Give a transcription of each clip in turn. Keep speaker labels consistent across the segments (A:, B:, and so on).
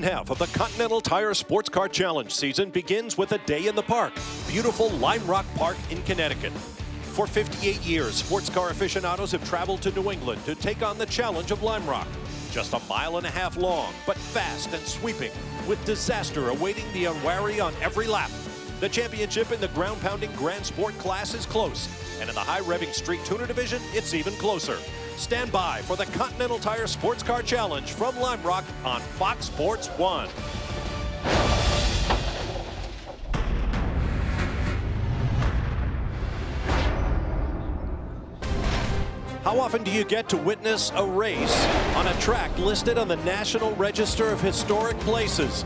A: half of the Continental Tire Sports Car Challenge season begins with a day in the park. Beautiful Lime Rock Park in Connecticut. For 58 years, sports car aficionados have traveled to New England to take on the challenge of Lime Rock. Just a mile and a half long, but fast and sweeping, with disaster awaiting the unwary on every lap. The championship in the ground-pounding Grand Sport class is close, and in the high-revving Street Tuner division, it's even closer. Stand by for the Continental Tire Sports Car Challenge from Lime Rock on Fox Sports 1. How often do you get to witness a race on a track listed on the National Register of Historic Places?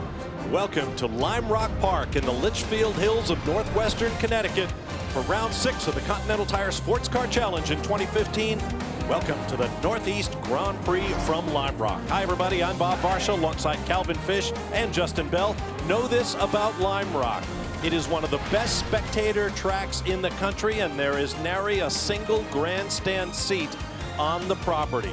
A: Welcome to Lime Rock Park in the Litchfield Hills of northwestern Connecticut for round 6 of the Continental Tire Sports Car Challenge in 2015. Welcome to the Northeast Grand Prix from Lime Rock. Hi everybody, I'm Bob Varsha alongside Calvin Fish and Justin Bell. Know this about Lime Rock. It is one of the best spectator tracks in the country, and there is nary a single grandstand seat on the property.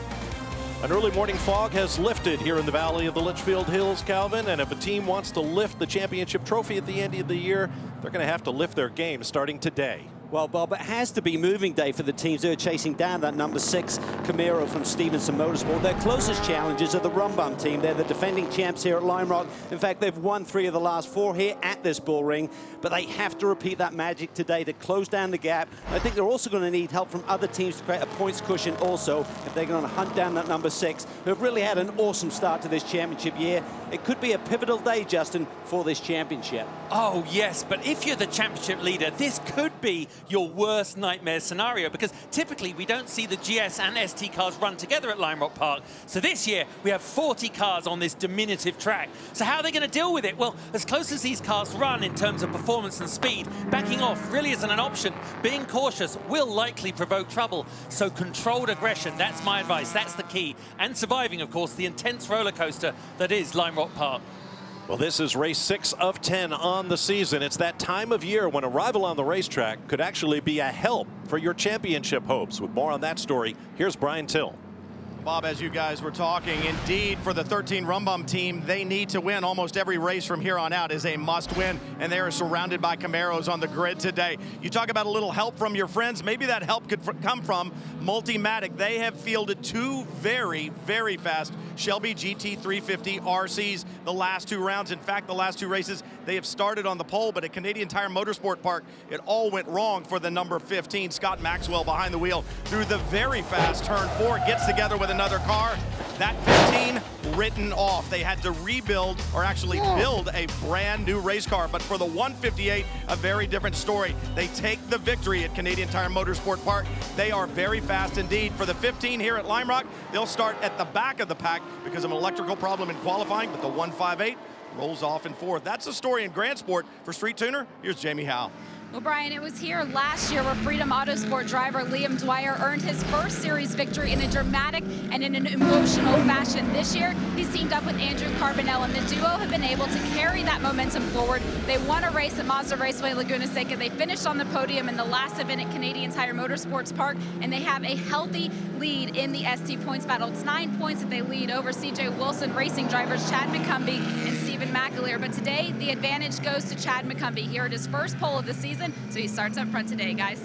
A: An early morning fog has lifted here in the valley of the Litchfield Hills, Calvin, and if a team wants to lift the championship trophy at the end of the year, they're going to have to lift their game starting today.
B: Well, Bob, it has to be moving day for the teams who are chasing down that number 6 Camaro from Stevenson Motorsport. Their closest challengers are the Rum Bum team. They're the defending champs here at Lime Rock. In fact, they've won 3 of the last 4 here at this bull ring, but they have to repeat that magic today to close down the gap. I think they're also going to need help from other teams to create a points cushion also if they're going to hunt down that number 6, who have really had an awesome start to this championship year. It could be a pivotal day, Justin, for this championship.
C: Oh, yes, but if you're the championship leader, this could be your worst nightmare scenario, because typically we don't see the GS and ST cars run together at Lime Rock Park. So this year we have 40 cars on this diminutive track. So how are they going to deal with it? Well, as close as these cars run in terms of performance and speed, backing off really isn't an option. Being cautious will likely provoke trouble. So controlled aggression, that's my advice. That's the key. And surviving, of course, the intense roller coaster that is Lime Rock Park.
A: Well, this is race 6 of 10 on the season. It's that time of year when arrival on the racetrack could actually be a help for your championship hopes. With more on that story, here's Brian Till.
D: Bob, as you guys were talking, indeed, for the 13 Rum Bum team, they need to win. Almost every race from here on out is a must-win, and they are surrounded by Camaros on the grid today. You talk about a little help from your friends. Maybe that help could come from Multimatic. They have fielded 2 very, very fast Shelby GT350 RCs the last 2 rounds. In fact, the last 2 races, they have started on the pole, but at Canadian Tire Motorsport Park, it all went wrong for the number 15, Scott Maxwell, behind the wheel through the very fast turn 4, gets together with another car. That 15 written off. They had to rebuild, or actually build, a brand new race car. But for the 158, a very different story. They take the victory at Canadian Tire Motorsport Park. They are very fast indeed. For the 15 here at Lime Rock, they'll start at the back of the pack because of an electrical problem in qualifying, but the 158 rolls off in 4th. That's the story in Grand Sport. For Street Tuner, here's Jamie Howe.
E: Well, Brian, it was here last year where Freedom Autosport driver Liam Dwyer earned his first series victory in a dramatic and in an emotional fashion. This year, he's teamed up with Andrew Carbonell, and the duo have been able to carry that momentum forward. They won a race at Mazda Raceway Laguna Seca. They finished on the podium in the last event at Canadian Tire Motorsports Park, and they have a healthy lead in the ST points battle. It's 9 points that they lead over CJ Wilson Racing drivers Chad McCumbee and Stephen McAleer. But today, the advantage goes to Chad McCumbee here at his first pole of the season. So he starts up front today, guys.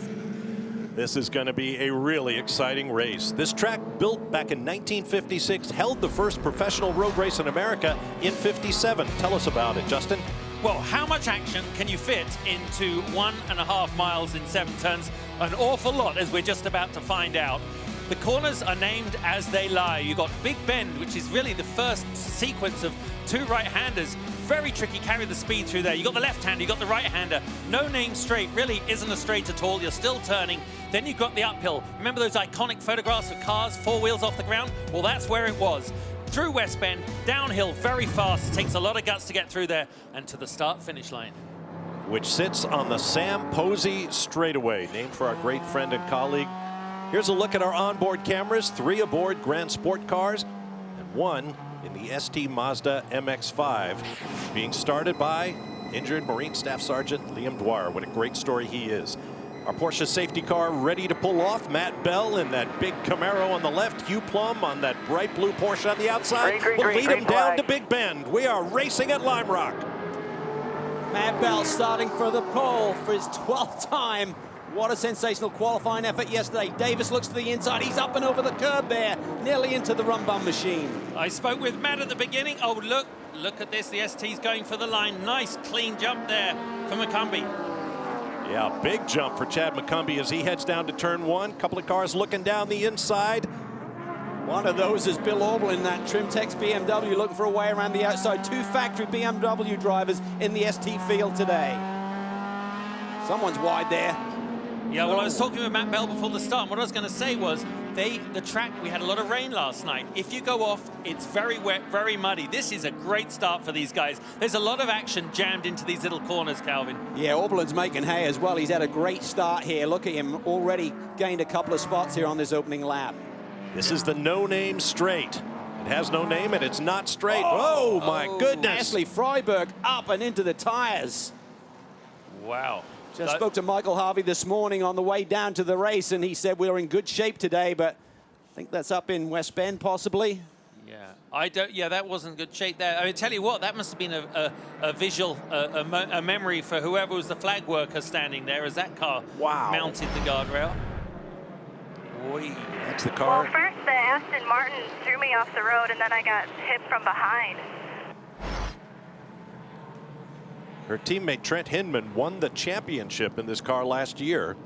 A: This is going to be a really exciting race. This track, built back in 1956, held the first professional road race in America in '57. Tell us about it, Justin.
C: Well, how much action can you fit into 1.5 miles in 7 turns? An awful lot, as we're just about to find out. The corners are named as they lie. You got Big Bend, which is really the first sequence of 2 right-handers. Very tricky, carry the speed through there. You got the left-hander, you got the right-hander. No name straight, really isn't a straight at all. You're still turning. Then you've got the uphill. Remember those iconic photographs of cars, 4 wheels off the ground? Well, that's where it was. Through West Bend, downhill, very fast. It takes a lot of guts to get through there and to the start-finish line.
A: Which sits on the Sam Posey straightaway, named for our great friend and colleague. Here's a look at our onboard cameras, 3 aboard Grand Sport cars, and 1 in the ST Mazda MX-5, being started by injured Marine Staff Sergeant Liam Dwyer. What a great story he is. Our Porsche safety car ready to pull off. Matt Bell in that big Camaro on the left. Hugh Plum on that bright blue Porsche on the outside. We'll lead him down to Big Bend. We are racing at Lime Rock.
B: Matt Bell starting for the pole for his 12th time. What a sensational qualifying effort yesterday. Davis looks to the inside. He's up and over the curb there, nearly into the run bum machine.
C: I spoke with Matt at the beginning. Oh, look at this. The ST's going for the line. Nice, clean jump there for McCumbee.
A: Yeah, big jump for Chad McCumbee as he heads down to turn one. Couple of cars looking down the inside.
B: One of those is Bill Orble in that Trimtex BMW looking for a way around the outside. Two factory BMW drivers in the ST field today. Someone's wide there.
C: Yeah, well, I was talking with Matt Bell before the start, and what I was going to say was, the track, we had a lot of rain last night. If you go off, it's very wet, very muddy. This is a great start for these guys. There's a lot of action jammed into these little corners, Calvin.
B: Yeah, Orbeland's making hay as well. He's had a great start here. Look at him, already gained a couple of spots here on this opening lap.
A: This is the no-name straight. It has no name, and it's not straight. Oh my goodness.
B: Ashley Freiberg up and into the tires.
C: Wow.
B: Just spoke to Michael Harvey this morning on the way down to the race, and he said we're in good shape today, but I think that's up in West Bend, possibly.
C: Yeah, that wasn't good shape there. I mean, tell you what, that must have been a visual, a memory for whoever was the flag worker standing there as that car mounted the guardrail. Oy.
A: That's the car.
F: Well, first the Aston Martin threw me off the road, and then I got hit from behind.
A: Her teammate Trent Hinman won the championship in this car last year.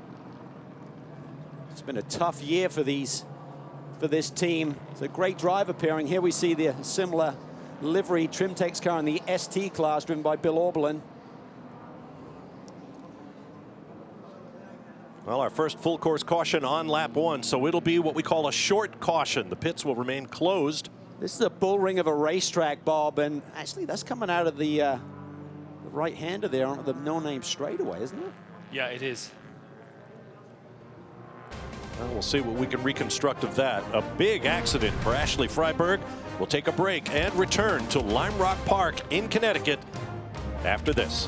B: It's been a tough year for this team. It's a great driver pairing. Here we see the similar livery Trimtex car in the ST class driven by Bill Orbeland.
A: Well, our first full course caution on lap one, so it'll be what we call a short caution. The pits will remain closed.
B: This is a bull ring of a racetrack, Bob, and actually that's coming out of the right-hander there onto the no-name straightaway, isn't it?
C: Yeah, it is.
A: Well, we'll see what we can reconstruct of that. A big accident for Ashley Freiberg. We'll take a break and return to Lime Rock Park in Connecticut after this.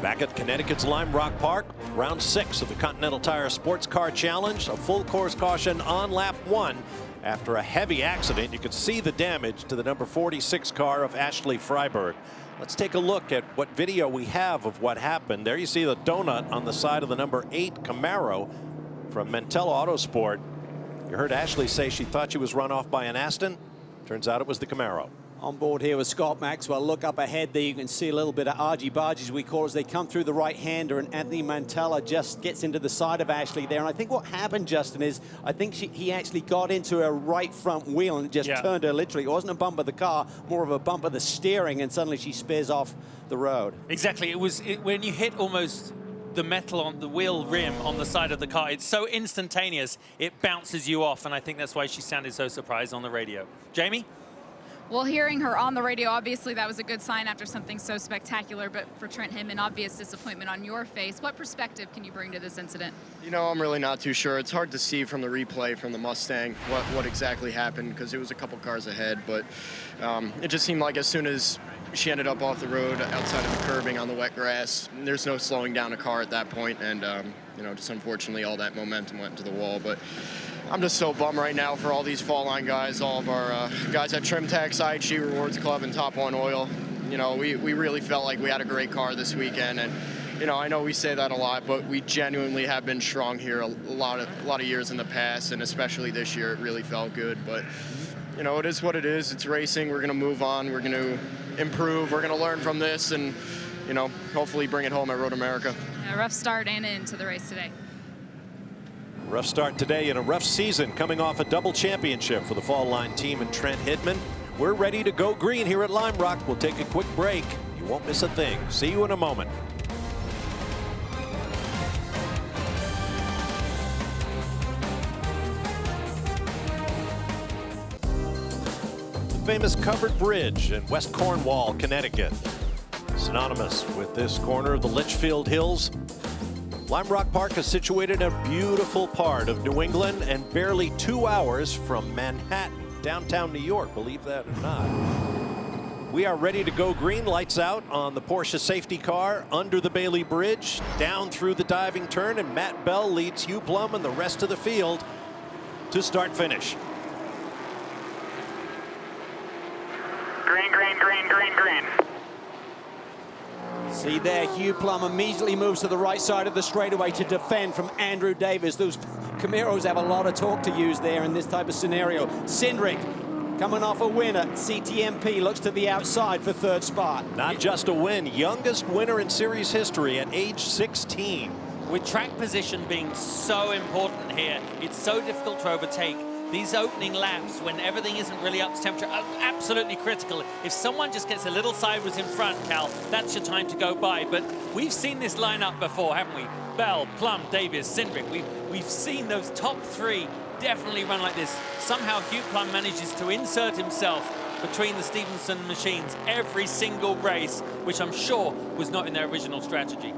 A: Back at Connecticut's Lime Rock Park, round 6 of the Continental Tire SportsCar Challenge. A full course caution on lap 1 after a heavy accident. You can see the damage to the number 46 car of Ashley Freiberg. Let's take a look at what video we have of what happened. There you see the donut on the side of the number 8 Camaro from Mentella Autosport. You heard Ashley say she thought she was run off by an Aston. Turns out it was the Camaro.
B: On board here with Scott Maxwell. Look up ahead there. You can see a little bit of argy-bargy, as we call it, as they come through the right-hander, and Anthony Mantella just gets into the side of Ashley there. And I think what happened, Justin, is I think he actually got into her right front wheel and just turned her literally. It wasn't a bump of the car, more of a bump of the steering, and suddenly she spears off the road.
C: Exactly. It was when you hit almost the metal on the wheel rim on the side of the car. It's so instantaneous, it bounces you off, and I think that's why she sounded so surprised on the radio. Jamie?
E: Well, hearing her on the radio, obviously that was a good sign after something so spectacular, but for Trent Hinman, obvious disappointment on your face. What perspective can you bring to this incident?
G: You know, I'm really not too sure. It's hard to see from the replay from the Mustang what exactly happened, because it was a couple cars ahead, but it just seemed like as soon as she ended up off the road outside of the curbing on the wet grass, there's no slowing down a car at that point, and you know, just unfortunately all that momentum went into the wall. But I'm just so bummed right now for all these fall line guys, all of our guys at Trimtex, IHG Rewards Club, and Top One Oil. You know, we really felt like we had a great car this weekend, and you know, I know we say that a lot, but we genuinely have been strong here a lot of years in the past, and especially this year, it really felt good. But you know, it is what it is. It's racing. We're going to move on. We're going to improve. We're going to learn from this, and you know, hopefully bring it home at Road America.
E: A rough start and into the race today.
A: Rough start today in a rough season, coming off a double championship for the Fall Line team and Trent Hinman. We're ready to go green here at Lime Rock. We'll take a quick break. You won't miss a thing. See you in a moment. The famous covered bridge in West Cornwall, Connecticut, synonymous with this corner of the Litchfield Hills. Lime Rock Park is situated in a beautiful part of New England and barely 2 hours from Manhattan, downtown New York, believe that or not. We are ready to go green, lights out on the Porsche safety car, under the Bailey Bridge, down through the diving turn, and Matt Bell leads Hugh Plum and the rest of the field to start finish.
F: Green, green, green, green, green.
B: See there, Hugh Plum immediately moves to the right side of the straightaway to defend from Andrew Davis. Those Camaros have a lot of torque to use there in this type of scenario. Cindric coming off a win at CTMP, looks to the outside for third spot.
A: Not just a win, youngest winner in series history at age 16.
C: With track position being so important here, it's so difficult to overtake. These opening laps, when everything isn't really up to temperature, are absolutely critical. If someone just gets a little sideways in front, Cal, that's your time to go by. But we've seen this lineup before, haven't we? Bell, Plum, Davis, Cindric. We've seen those top three definitely run like this. Somehow Hugh Plum manages to insert himself between the Stevenson machines every single race, which I'm sure was not in their original strategy.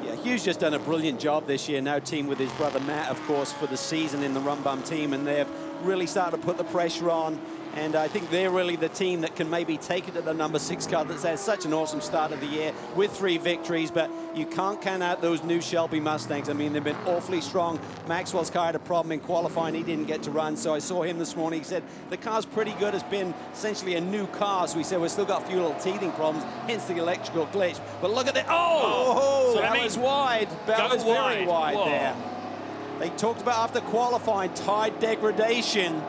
B: Yeah, Hugh's just done a brilliant job this year, now teamed with his brother Matt, of course, for the season in the Rum Bum team, and they've really started to put the pressure on, and I think they're really the team that can maybe take it to the number 6 car that's had such an awesome start of the year with 3 victories, but you can't count out those new Shelby Mustangs. I mean, they've been awfully strong. Maxwell's car had a problem in qualifying. He didn't get to run, so I saw him this morning. He said the car's pretty good. It's been essentially a new car, so he said we've still got a few little teething problems, hence the electrical glitch. But look at it. Oh,
C: so
B: that was wide. That was very wide
C: Whoa.
B: there. They talked about after qualifying tide degradation,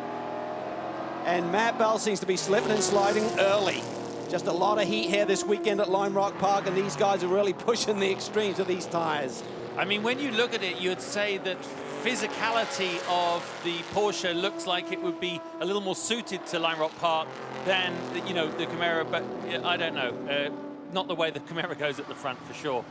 B: and Matt Bell seems to be slipping and sliding early. Just a lot of heat here this weekend at Lime Rock Park, and these guys are really pushing the extremes of these tires.
C: I mean, when you look at it, you'd say that physicality of the Porsche looks like it would be a little more suited to Lime Rock Park than, you know, the Camaro, but I don't know. Not the way the Camaro goes at the front, for sure.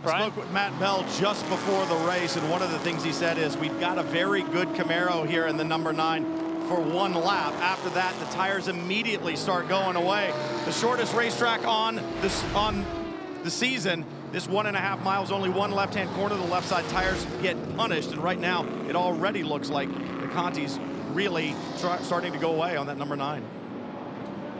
D: I spoke with Matt Bell just before the race, and one of the things he said is we've got a very good Camaro here in the number 9 for 1 lap. After that, the tires immediately start going away. The shortest racetrack on the season, this 1.5 miles, only 1 left-hand corner. The left side tires get punished, and right now it already looks like the Conti's really starting to go away on that number 9.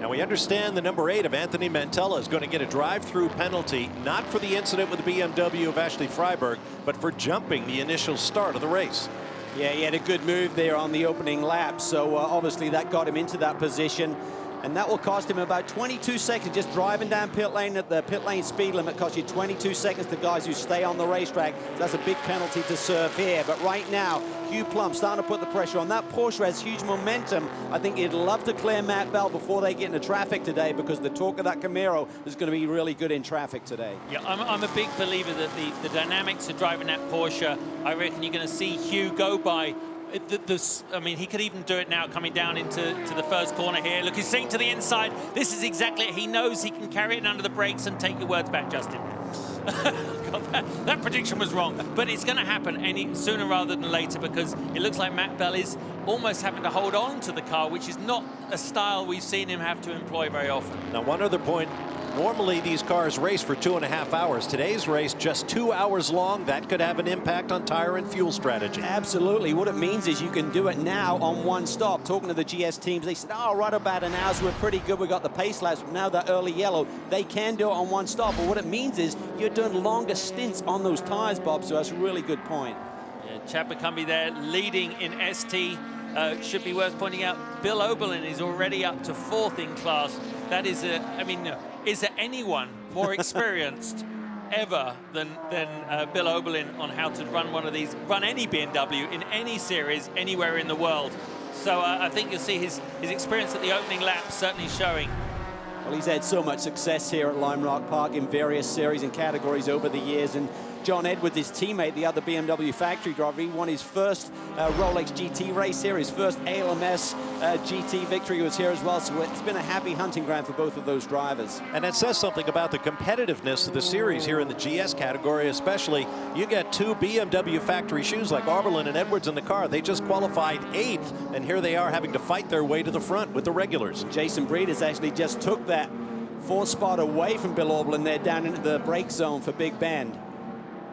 A: Now we understand the number 8 of Anthony Mantella is going to get a drive-through penalty, not for the incident with the BMW of Ashley Freiberg, but for jumping the initial start of the race.
B: Yeah, he had a good move there on the opening lap, so obviously that got him into that position, and that will cost him about 22 seconds. Just driving down pit lane at the pit lane speed limit costs you 22 seconds to guys who stay on the racetrack. So that's a big penalty to serve here. But right now, Hugh Plum starting to put the pressure on. That Porsche has huge momentum. I think he'd love to clear Matt Bell before they get into traffic today, because the torque of that Camaro is going to be really good in traffic today.
C: Yeah, I'm a big believer that the dynamics of driving that Porsche, I reckon you're going to see Hugh go by. I mean, he could even do it now coming down into the first corner here. Look, he's seeing to the inside. This is exactly it. He knows he can carry it under the brakes and take your words back, Justin. God, that prediction was wrong, but it's going to happen any sooner rather than later, because it looks like Matt Bell is almost having to hold on to the car, which is not a style we've seen him have to employ very often.
A: Now, one other point. Normally these cars race for 2.5 hours. Today's race just 2 hours long. That could have an impact on tire and fuel strategy.
B: Absolutely. What it means is you can do it now on 1 stop. Talking to the GS teams, they said, oh, right about an hour, so we're pretty good. We got the pace laps. Now that early yellow, they can do it on 1 stop. But what it means is you're doing longer stints on those tires, Bob. So that's a really good point.
C: Yeah, Chad McCumbee there leading in ST. Should be worth pointing out, Bill Oberlin is already up to 4th in class. That is I mean, is there anyone more experienced ever than Bill Oberlin on how to run any BMW in any series anywhere in the world? So I think you'll see his experience at the opening lap certainly showing.
B: Well, he's had so much success here at Lime Rock Park in various series and categories over the years, and John Edwards, his teammate, the other BMW factory driver, he won his first Rolex GT race here, his first ALMS GT victory was here as well, so it's been a happy hunting ground for both of those drivers.
A: And that says something about the competitiveness of the series here in the GS category, especially. You get 2 BMW factory shoes like Oberlin and Edwards in the car. They just qualified 8th, and here they are having to fight their way to the front with the regulars.
B: Jason Breeders actually just took that 4th spot away from Bill Oberlin there down into the brake zone for Big Bend.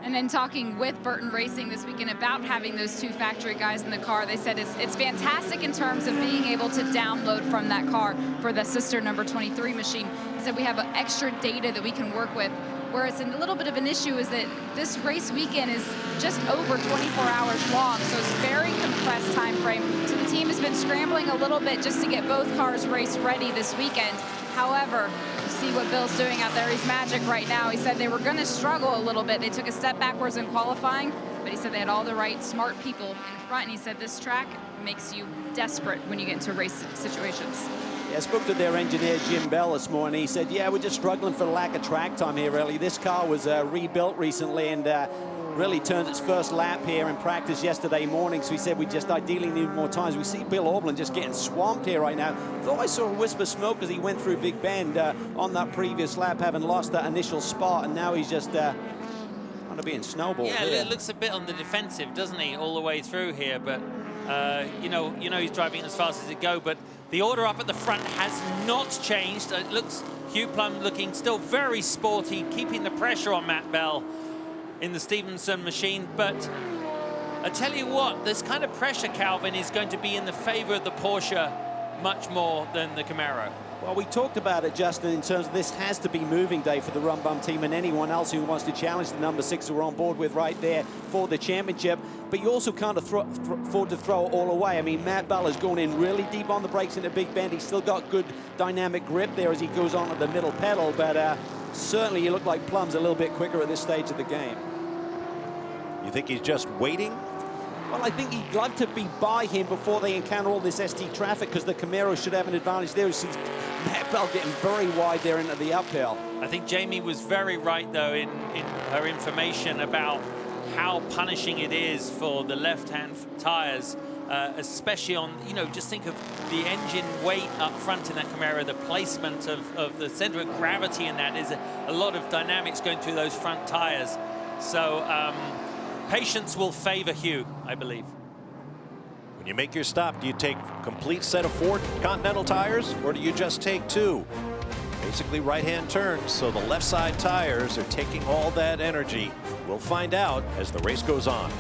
E: And then talking with Burton Racing this weekend about having those 2 factory guys in the car, they said it's fantastic in terms of being able to download from that car for the sister number 23 machine. He said we have extra data that we can work with. Whereas a little bit of an issue is that this race weekend is just over 24 hours long, so it's a very compressed time frame. So the team has been scrambling a little bit just to get both cars race ready this weekend. However, you see what Bill's doing out there. He's magic right now. He said they were going to struggle a little bit. They took a step backwards in qualifying, but he said they had all the right smart people in front, and he said this track makes you desperate when you get into race situations.
B: Yeah, I spoke to their engineer, Jim Bell, this morning. He said, yeah, we're just struggling for lack of track time here, really. This car was rebuilt recently and really turned its first lap here in practice yesterday morning. So he said we just ideally need more time. We see Bill Auberlen just getting swamped here right now. Thought I saw a wisp of smoke as he went through Big Bend on that previous lap, having lost that initial spot, and now he's just kind of being snowballed.
C: Yeah,
B: here.
C: it looks a bit on the defensive, doesn't he, all the way through here? But you know he's driving as fast as it go. But the order up at the front has not changed. It looks Hugh Plum looking still very sporty, keeping the pressure on Matt Bell in the Stevenson machine. But I tell you what, this kind of pressure, Calvin, is going to be in the favor of the Porsche much more than the Camaro.
B: Well, we talked about it, Justin, in terms of this has to be moving day for the Rum Bum team and anyone else who wants to challenge the number 6 who we're on board with right there for the championship. But you also can't afford to throw it all away. I mean, Matt Bell has gone in really deep on the brakes into Big Bend. He's still got good dynamic grip there as he goes on at the middle pedal, but certainly you look like Plum's a little bit quicker at this stage of the game.
A: You think he's just waiting?
B: Well, I think he'd love to be by him before they encounter all this ST traffic, because the Camaro should have an advantage there. Since Matt Bell getting very wide there into the uphill.
C: I think Jamie was very right, though, in her information about how punishing it is for the left-hand tires, especially on, just think of the engine weight up front in that Camaro, the placement of the center of gravity in that is a lot of dynamics going through those front tires. So patience will favor Hugh, I believe.
A: When you make your stop, do you take a complete set of 4 Continental tires, or do you just take 2? Basically right-hand turns, so the left side tires are taking all that energy. We'll find out as the race goes on.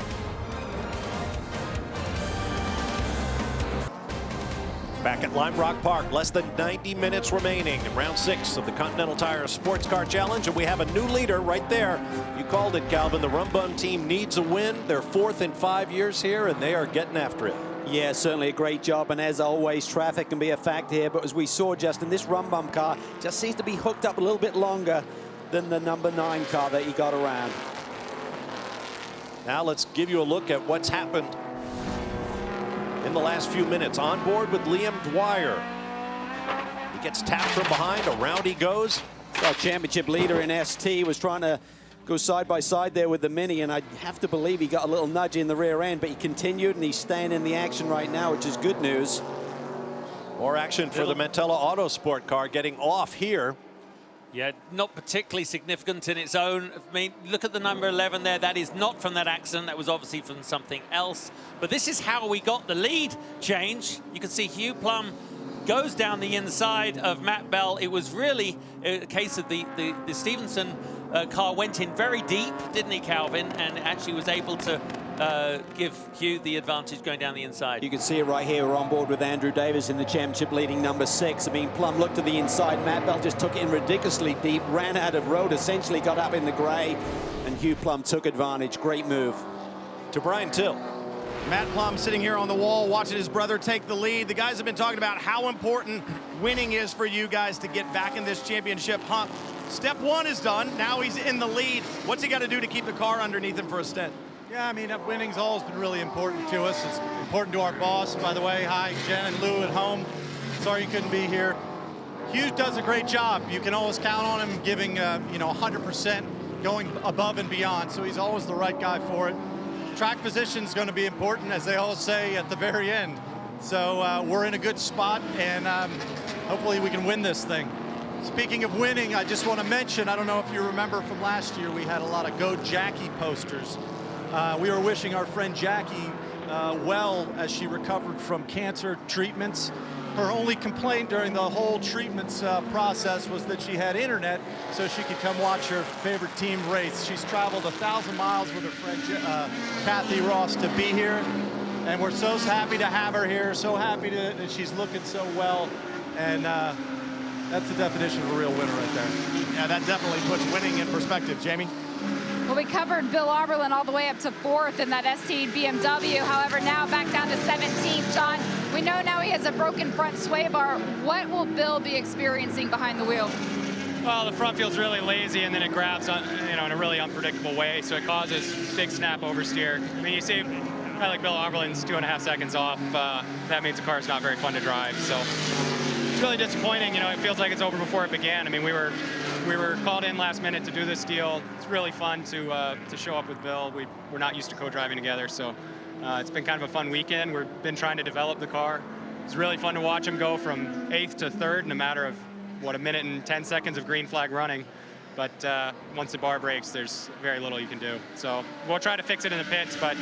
A: Back at Lime Rock Park, less than 90 minutes remaining in round 6 of the Continental Tire Sports Car Challenge, and we have a new leader right there. You called it, Calvin. The Rum Bum team needs a win. They're 4th in 5 years here, and they are getting after it.
B: Yeah, certainly a great job, and as always, traffic can be a factor here, but as we saw, Justin, this Rum Bum car just seems to be hooked up a little bit longer than the number 9 car that he got around.
A: Now let's give you a look at what's happened in the last few minutes. On board with Liam Dwyer. He gets tapped from behind, around he goes.
B: Our championship leader in ST was trying to go side by side there with the Mini, and I have to believe he got a little nudge in the rear end, but he continued, and he's staying in the action right now, which is good news.
A: More action for the Mantella Autosport car getting off here.
C: Yeah, not particularly significant in its own. I mean, look at the number 11 there. That is not from that accident. That was obviously from something else. But this is how we got the lead change. You can see Hugh Plum goes down the inside of Matt Bell. It was really a case of the Stevenson car went in very deep, didn't he, Calvin? And actually was able to give Hugh the advantage going down the inside.
B: You can see it right here. We're on board with Andrew Davis in the championship leading number 6. I mean, Plum looked to the inside. Matt Bell just took it in ridiculously deep, ran out of road, essentially got up in the gray, and Hugh Plum took advantage. Great move.
A: To Brian Till.
D: Matt Plum sitting here on the wall watching his brother take the lead. The guys have been talking about how important winning is for you guys to get back in this championship hunt. Step 1 is done. Now he's in the lead. What's he got to do to keep the car underneath him for a stint?
H: Yeah, I mean, winning's always been really important to us. It's important to our boss, by the way. Hi, Jen and Lou at home. Sorry you couldn't be here. Hugh does a great job. You can always count on him giving, 100%, going above and beyond. So he's always the right guy for it. Track position is going to be important, as they all say, at the very end. So we're in a good spot, and hopefully we can win this thing. Speaking of winning, I just want to mention, I don't know if you remember from last year, we had a lot of Go Jackie posters. We were wishing our friend Jackie well as she recovered from cancer treatments. Her only complaint during the whole treatments process was that she had internet so she could come watch her favorite team race. She's traveled 1,000 miles with her friend Kathy Ross to be here, and we're so happy to have her here, so happy that she's looking so well, and that's the definition of a real winner right there.
D: Yeah, that definitely puts winning in perspective. Jamie?
E: Well, we covered Bill Auberlen all the way up to 4th in that ST BMW. However, now back down to 17th. John, we know now he has a broken front sway bar. What will Bill be experiencing behind the wheel?
I: Well, the front feels really lazy, and then it grabs on, in a really unpredictable way, so it causes big snap oversteer. I mean, you see, guy like Bill Auberlen's 2.5 seconds off. That means the car's not very fun to drive. So it's really disappointing. It feels like it's over before it began. I mean, we were called in last minute to do this deal. It's really fun to show up with Bill. We're not used to co-driving together, so it's been kind of a fun weekend. We've been trying to develop the car. It's really fun to watch him go from 8th to 3rd in a matter of, what, 1 minute and 10 seconds of green flag running. But once the bar breaks, there's very little you can do. So we'll try to fix it in the pits, but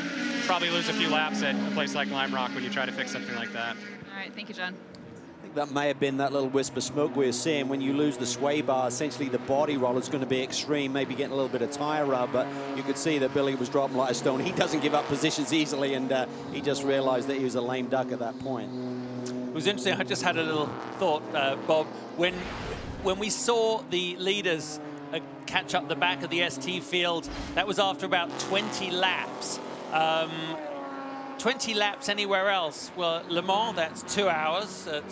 I: probably lose a few laps at a place like Lime Rock when you try to fix something like that.
E: All right, thank you, John.
B: That may have been that little wisp of smoke we were seeing. When you lose the sway bar, essentially the body roll is going to be extreme, maybe getting a little bit of tire rub, but you could see that Billy was dropping like a stone. He doesn't give up positions easily, and he just realized that he was a lame duck at that point.
C: It was interesting. I just had a little thought, Bob, when we saw the leaders catch up the back of the ST field, that was after about 20 laps. 20 laps anywhere else. Well, Le Mans, that's 2 hours. At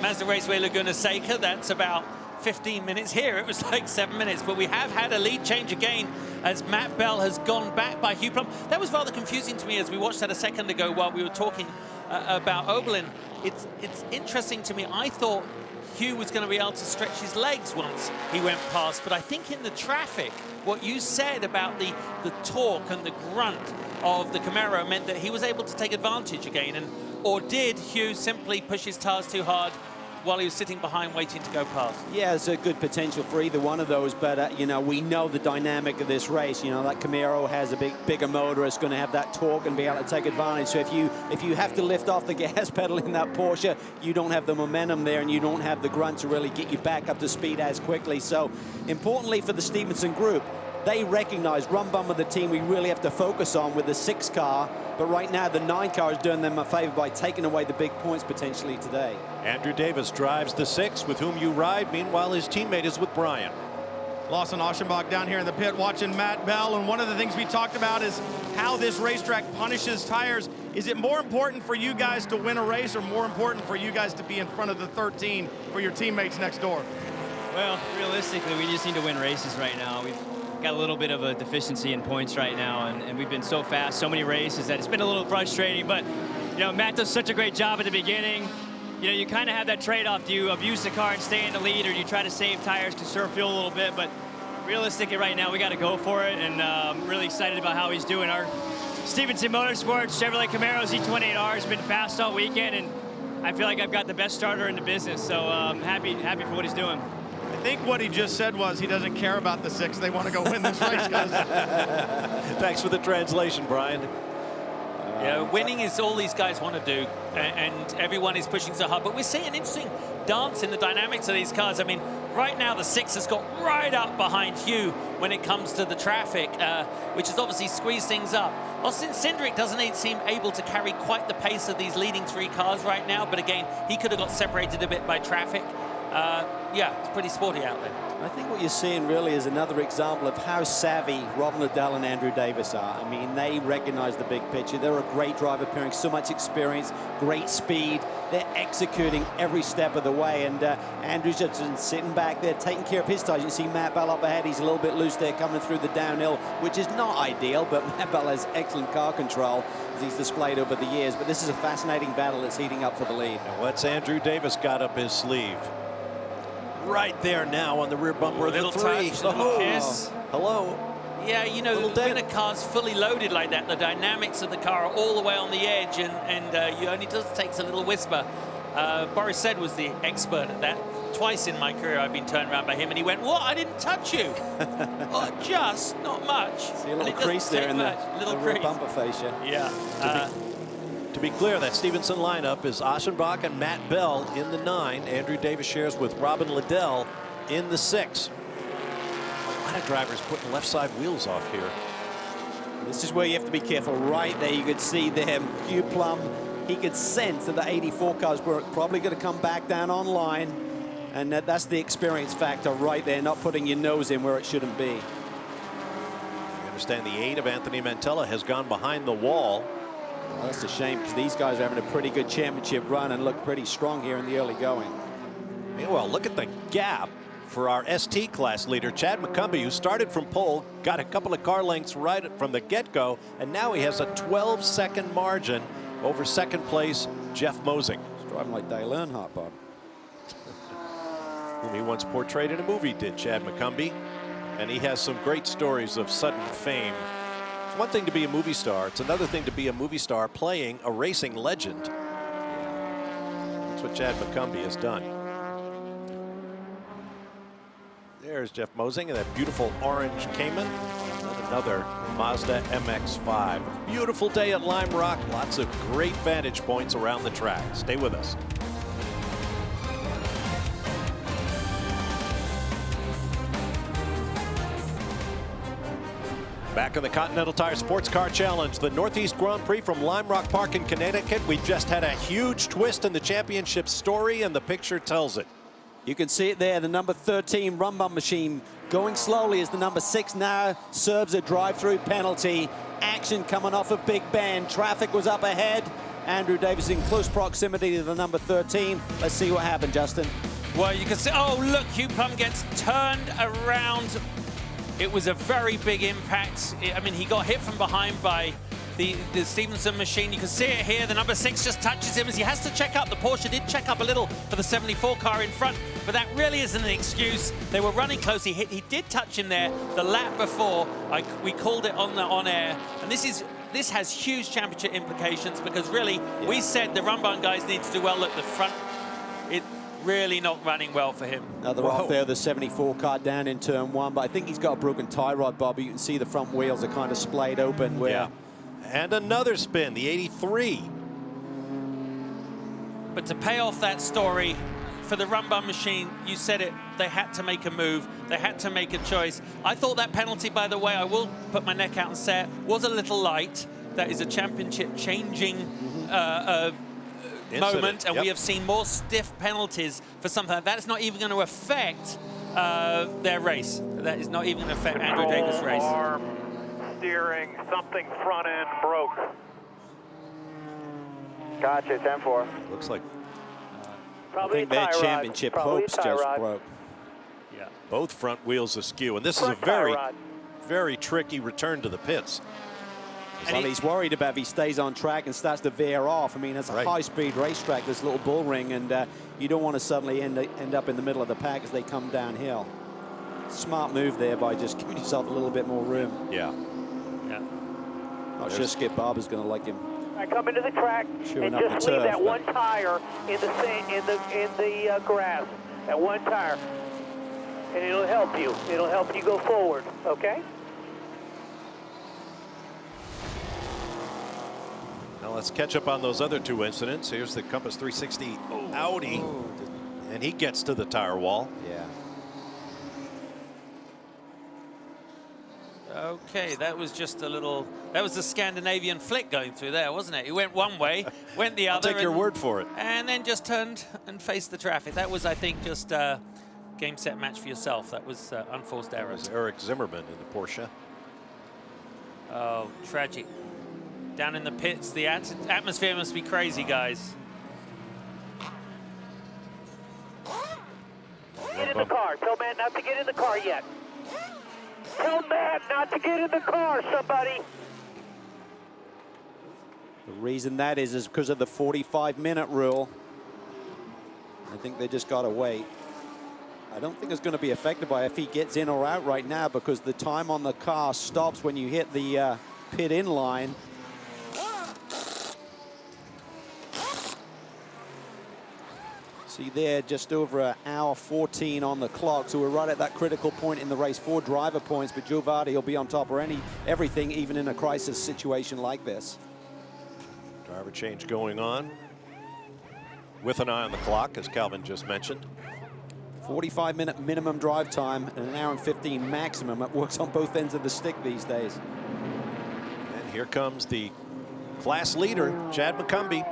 C: Mazda Raceway Laguna Seca, that's about 15 minutes. Here, it was like 7 minutes. But we have had a lead change again as Matt Bell has gone back by Hugh Plum. That was rather confusing to me as we watched that a second ago while we were talking about Oberlin. It's interesting to me. I thought Hugh was going to be able to stretch his legs once he went past. But I think in the traffic, what you said about the torque and the grunt of the Camaro meant that he was able to take advantage again. Or did Hugh simply push his tires too hard while he was sitting behind waiting to go past? Yeah, there's a good potential for either one of those, but we know the dynamic of this race. That Camaro has a bigger motor. It's going to have that torque and be able to take advantage. So if you have to lift off the gas pedal in that Porsche, you don't have the momentum there, and you don't have the grunt to really get you back up to speed as quickly. So importantly for the Stevenson group, they recognize run bum of the team we really have to focus on with the 6 car, but right now the 9 car is doing them a favor by taking away the big points potentially today.
A: Andrew Davis drives the 6 with whom you ride. Meanwhile, his teammate is with Brian.
D: Lawson Aschenbach down here in the pit watching Matt Bell, and one of the things we talked about is how this racetrack punishes tires. Is it more important for you guys to win a race, or more important for you guys to be in front of the 13 for your teammates next door?
J: Well, realistically, we just need to win races right now. We've got a little bit of a deficiency in points right now, and we've been so fast, so many races, that it's been a little frustrating. But Matt does such a great job at the beginning. You kind of have that trade-off. Do you abuse the car and stay in the lead, or do you try to save tires, conserve fuel a little bit? But realistically right now, we got to go for it, and I'm really excited about how he's doing. Our Stevenson Motorsports Chevrolet Camaro Z28R has been fast all weekend, and I feel like I've got the best starter in the business, so I'm happy for what he's doing.
D: I think what he just said was he doesn't care about the 6. They want to go win this race, guys.
A: Thanks for the translation, Brian.
C: Winning is all these guys want to do, and everyone is pushing so hard. But we're seeing an interesting dance in the dynamics of these cars. I mean, right now the 6 has got right up behind Hugh when it comes to the traffic, which has obviously squeezed things up. Austin Cindric doesn't seem able to carry quite the pace of these leading 3 cars right now, but again, he could have got separated a bit by traffic. Yeah, it's pretty sporty out there.
B: I think what you're seeing really is another example of how savvy Rob Liddell and Andrew Davis are. I mean, they recognize the big picture. They're a great driver pairing, so much experience, great speed. They're executing every step of the way, and Andrew's just been sitting back there taking care of his tires. You see Matt Bell up ahead. He's a little bit loose there coming through the downhill, which is not ideal, but Matt Bell has excellent car control as he's displayed over the years. But this is a fascinating battle that's heating up for the lead.
A: And what's Andrew Davis got up his sleeve? Right there now on the rear bumper of the 3.
C: Touch, little kiss.
A: Hello.
C: Yeah, when a car's fully loaded like that, the dynamics of the car are all the way on the edge, and you only just takes a little whisper. Boris said was the expert at that. Twice in my career I've been turned around by him, and he went, "What? I didn't touch you." Oh, just not much.
B: See a little crease there in the
C: little
B: rear
C: crease.
B: bumper fascia.
C: Yeah.
A: To be clear, that Stevenson lineup is Aschenbach and Matt Bell in the 9. Andrew Davis shares with Robin Liddell in the 6. A lot of drivers putting left side wheels off here.
B: This is where you have to be careful. Right there, you could see them. Hugh Plum, he could sense that the 84 cars were probably going to come back down on line. And that's the experience factor right there, not putting your nose in where it shouldn't be.
A: I understand the 8 of Anthony Mantella has gone behind the wall.
B: Well, that's a shame, because these guys are having a pretty good championship run and look pretty strong here in the early going.
A: Meanwhile, look at the gap for our ST class leader, Chad McCumbee, who started from pole, got a couple of car lengths right from the get-go, and now he has a 12-second margin over second place Jeff Mosing.
B: He's driving like Dale Earnhardt, Bob.
A: Whom he once portrayed in a movie, did Chad McCumbee. And he has some great stories of sudden fame. It's one thing to be a movie star. It's another thing to be a movie star playing a racing legend. That's what Chad McCumbee has done. There's Jeff Mosing in that beautiful orange Cayman. And another Mazda MX-5. Beautiful day at Lime Rock. Lots of great vantage points around the track. Stay with us. Back in the Continental Tire SportsCar Challenge, the Northeast Grand Prix from Lime Rock Park in Connecticut. We just had a huge twist in the championship story, and the picture tells it.
B: You can see it there, the number 13 run bump machine going slowly as the number 6 now serves a drive-through penalty. Action coming off of Big Bend. Traffic was up ahead. Andrew Davis in close proximity to the number 13. Let's see what happened, Justin.
C: Well, you can see, oh, look, Hugh Plum gets turned around. It was a very big impact. I mean, he got hit from behind by the Stevenson machine. You can see it here. The number 6 just touches him as he has to check up. The Porsche did check up a little for the 74 car in front, but that really isn't an excuse. They were running close. He did touch him there the lap before. We called it on air, and this has huge championship implications, because really we said the run guys need to do well. Look, the front, it really not running well for him.
B: Now they're off there, the 74 car down in turn 1, but I think he's got a broken tie rod, Bobby. You can see the front wheels are kind of splayed open. Where
A: And another spin, the 83.
C: But to pay off that story, for the run bum machine, you said it, they had to make a move. They had to make a choice. I thought that penalty, by the way, I will put my neck out and say it, was a little light. That is a championship changing moment, and we have seen more stiff penalties for something like that. It's not even going to affect their race. That is not even going to affect Andrew Davis' race.
K: Arm, steering, something front end broke. Gotcha, 10-4.
A: Looks like
B: I think their championship hopes just broke.
A: Yeah, both front wheels askew, and this is a very, very tricky return to the pits.
B: Well, he's worried about if he stays on track and starts to veer off. I mean, it's a high-speed racetrack, this little bull ring, and you don't want to suddenly end up in the middle of the pack as they come downhill. Smart move there by just giving yourself a little bit more room.
A: Yeah.
B: Not sure Skip Barber's going to like him.
K: I come into the track and just leave that one tire in the grass, that one tire, and it'll help you. It'll help you go forward. Okay.
A: Now let's catch up on those other 2 incidents. Here's the Compass 360 Audi, and he gets to the tire wall.
B: Yeah.
C: Okay, that was just a little, that was the Scandinavian flick going through there, wasn't it? He went one way, went the other.
A: I'll take your word for it.
C: And then just turned and faced the traffic. That was, I think, just game, set, match for yourself. That was unforced errors.
A: Eric Zimmerman in the Porsche.
C: Oh, tragic. Down in the pits, the atmosphere must be crazy, guys.
K: Get in the car. Tell Matt not to get in the car yet. Tell Matt not to get in the car, somebody.
B: The reason that is because of the 45-minute rule. I think they just got to wait. I don't think it's going to be affected by if he gets in or out right now, because the time on the car stops when you hit the pit in line. See there, just over an hour 14 on the clock, so we're right at that critical point in the race. 4 driver points, but Joe Vardy will be on top of everything, even in a crisis situation like this.
A: Driver change going on with an eye on the clock, as Calvin just mentioned.
B: 45-minute minimum drive time and an hour and 15 maximum. It works on both ends of the stick these days.
A: And here comes the class leader, Chad McCumbee.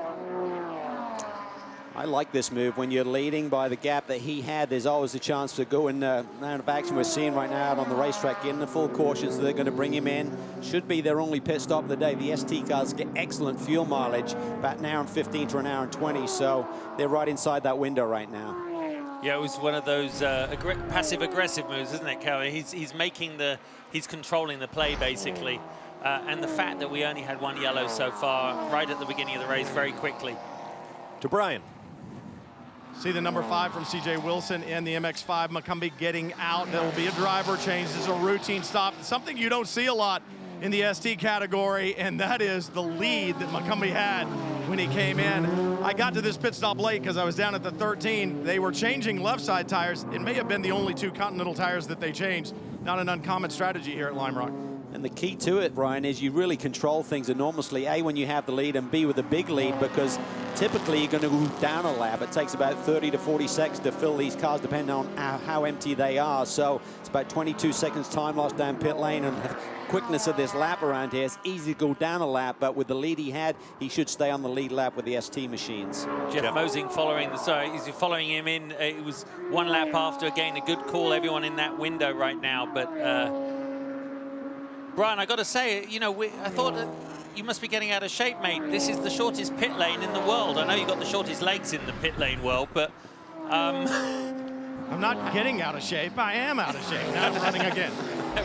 B: I like this move. When you're leading by the gap that he had, there's always a chance to go in round of action. We're seeing right now out on the racetrack, getting the full caution, so they're going to bring him in. Should be their only pit stop of the day. The ST cars get excellent fuel mileage, about an hour and 15 to an hour and 20, so they're right inside that window right now.
C: Yeah, it was one of those passive-aggressive moves, isn't it, Kelly? He's controlling the play, basically. And the fact that we only had one yellow so far, right at the beginning of the race, very quickly.
A: To Brian.
D: See the number 5 from CJ Wilson in the MX-5. McCumbee getting out. There will be a driver change. This is a routine stop. Something you don't see a lot in the ST category, and that is the lead that McCumbee had when he came in. I got to this pit stop late because I was down at the 13. They were changing left side tires. It may have been the only 2 Continental tires that they changed. Not an uncommon strategy here at Lime Rock.
B: And the key to it, Brian, is you really control things enormously, A, when you have the lead, and B, with a big lead, because typically you're going to go down a lap. It takes about 30 to 40 seconds to fill these cars, depending on how empty they are. So it's about 22 seconds time lost down pit lane, and the quickness of this lap around here, it's easy to go down a lap, but with the lead he had, he should stay on the lead lap with the ST machines.
C: Jeff Mosing he's following him in. It was 1 lap after. Again, a good call, everyone in that window right now, but Brian, I got to say, you know, I thought you must be getting out of shape, mate. This is the shortest pit lane in the world. I know you've got the shortest legs in the pit lane world, but...
D: I'm not getting out of shape. I am out of shape. Now I'm running again.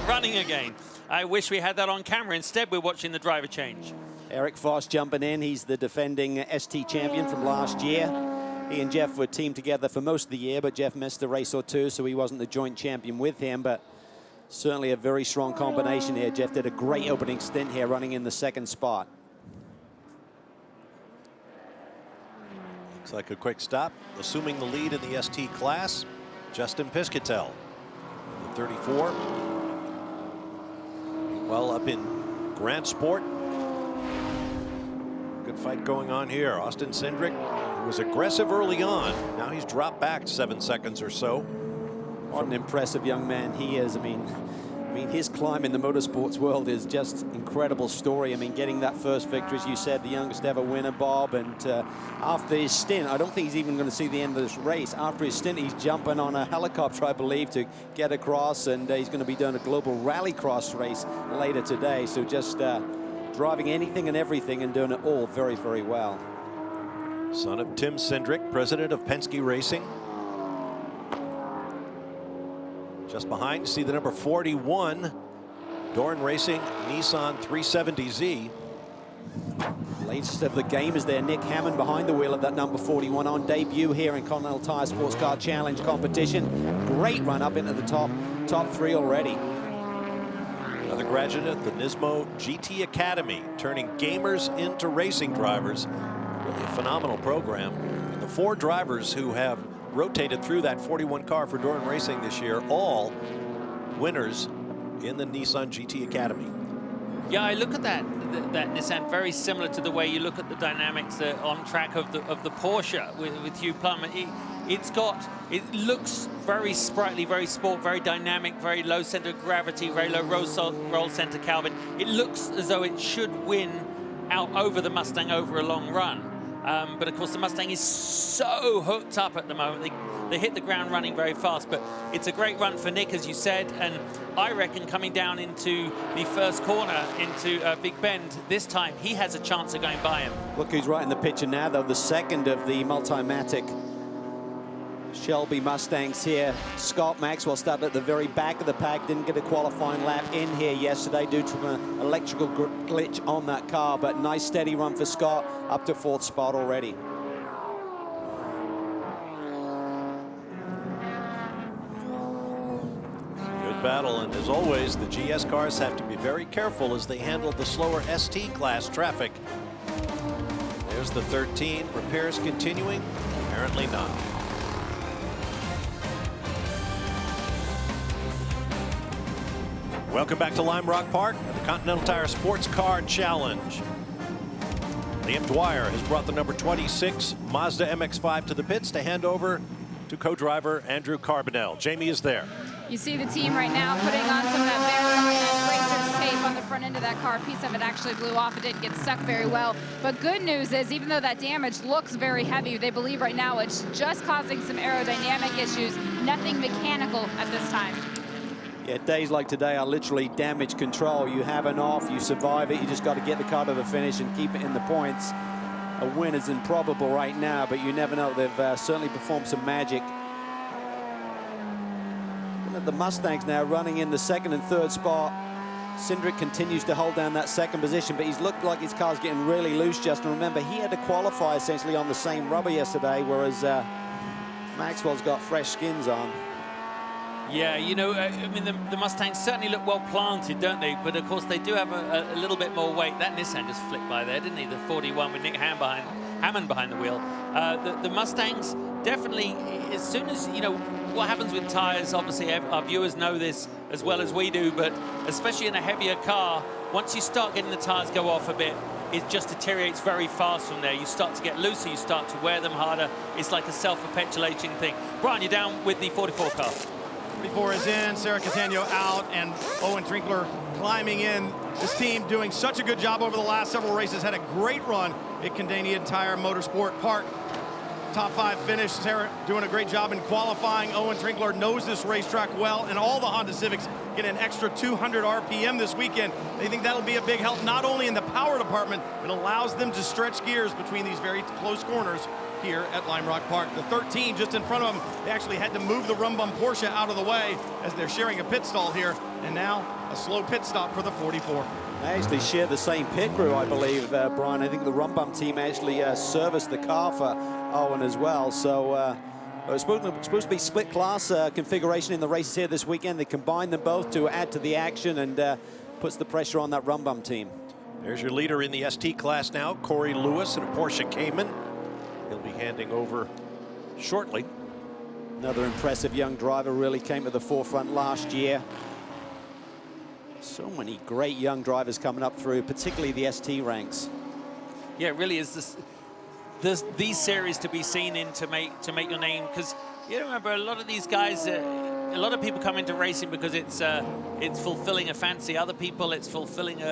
C: Running again. I wish we had that on camera. Instead, we're watching the driver change.
B: Eric Foss jumping in. He's the defending ST champion from last year. He and Jeff were teamed together for most of the year, but Jeff missed a race or 2, so he wasn't the joint champion with him, but certainly a very strong combination here. Jeff did a great opening stint here, running in the 2nd spot.
A: Looks like a quick stop. Assuming the lead in the ST class, Justin Piscatel, the 34. Well, up in Grant Sport. Good fight going on here. Austin Cindric, who was aggressive early on. Now he's dropped back 7 seconds or so.
B: What an impressive young man he is. I mean, his climb in the motorsports world is just incredible story. I mean, getting that first victory, as you said, the youngest ever winner, Bob. And after his stint, I don't think he's even going to see the end of this race. After his stint, he's jumping on a helicopter, I believe, to get across. And he's going to be doing a global rallycross race later today. So just driving anything and everything and doing it all very, very well.
A: Son of Tim Cindric, president of Penske Racing. Just behind, see the number 41, Dorn Racing Nissan 370Z.
B: Latest of the game is there. Nick Hammond behind the wheel of that number 41 on debut here in Continental Tire SportsCar Challenge competition. Great run up into the top 3 already.
A: Another graduate at the Nismo GT Academy, turning gamers into racing drivers. Really a phenomenal program. And the 4 drivers who have rotated through that 41 car for Dorn Racing this year, all winners in the Nissan GT Academy.
C: Yeah, I look at that Nissan very similar to the way you look at the dynamics on track of the Porsche with Hugh Plum. It looks very sprightly, very sport, very dynamic, very low center of gravity, very low roll center, Calvin. It looks as though it should win out over the Mustang over a long run. But of course the Mustang is so hooked up at the moment. They hit the ground running very fast, but it's a great run for Nick, as you said, and I reckon coming down into the first corner into Big Bend this time, he has a chance of going by him.
B: Look who's right in the picture now, though, the second of the Multimatic Shelby Mustangs here. Scott Maxwell started at the very back of the pack, didn't get a qualifying lap in here yesterday due to an electrical glitch on that car, but nice steady run for Scott, up to 4th spot already.
A: Good battle, and as always, the GS cars have to be very careful as they handle the slower ST class traffic. There's the 13. Repairs continuing? Apparently not. Welcome back to Lime Rock Park, the Continental Tire SportsCar Challenge. Liam Dwyer has brought the number 26 Mazda MX-5 to the pits to hand over to co-driver Andrew Carbonell. Jamie is there.
E: You see the team right now putting on some of that Veron racer's tape on the front end of that car. A piece of it actually blew off. It didn't get stuck very well. But good news is, even though that damage looks very heavy, they believe right now it's just causing some aerodynamic issues, nothing mechanical at this time.
B: Yeah, days like today are literally damage control. You have an off, you survive it, you just got to get the car to the finish and keep it in the points. A win is improbable right now, but you never know. They've certainly performed some magic. The Mustangs now running in the second and third spot. Cindric continues to hold down that second position, but he's looked like his car's getting really loose, Justin. Remember, he had to qualify essentially on the same rubber yesterday, whereas Maxwell's got fresh skins on.
C: Yeah, you know, I mean, the Mustangs certainly look well planted, don't they? But, of course, they do have a little bit more weight. That Nissan just flipped by there, didn't he? The 41 with Nick Hammond behind the wheel. The Mustangs definitely, as soon as, you know, what happens with tires, obviously, our viewers know this as well as we do, but especially in a heavier car, once you start getting the tires go off a bit, it just deteriorates very fast from there. You start to get looser, you start to wear them harder. It's like a self-perpetuating thing. Brian, you're down with the 44 car.
D: 44 is in, Sarah Catania out, and Owen Trinkler climbing in. This team doing such a good job over the last several races. Had a great run at Continental Tire Motorsport Park. Top 5 finish. Sarah doing a great job in qualifying. Owen Trinkler knows this racetrack well, and all the Honda Civics get an extra 200 RPM this weekend. They think that'll be a big help, not only in the power department, it allows them to stretch gears between these very close corners here at Lime Rock Park. The 13 just in front of them, they actually had to move the Rumbum Porsche out of the way as they're sharing a pit stall here, and now a slow pit stop for the 44.
B: They actually share the same pit crew, I believe, Brian. I think the Rumbum team actually serviced the car for Owen as well. So it's supposed to be split class configuration in the races here this weekend. They combine them both to add to the action and puts the pressure on that Rumbum team.
A: There's your leader in the ST class now, Corey Lewis in a Porsche Cayman. He'll be handing over shortly.
B: Another impressive young driver, really came to the forefront last year. So many great young drivers coming up through, particularly the ST ranks.
C: Yeah, it really is these series to be seen in to make your name, because you remember a lot of these guys, a lot of people come into racing because it's fulfilling a fancy. Other people, it's fulfilling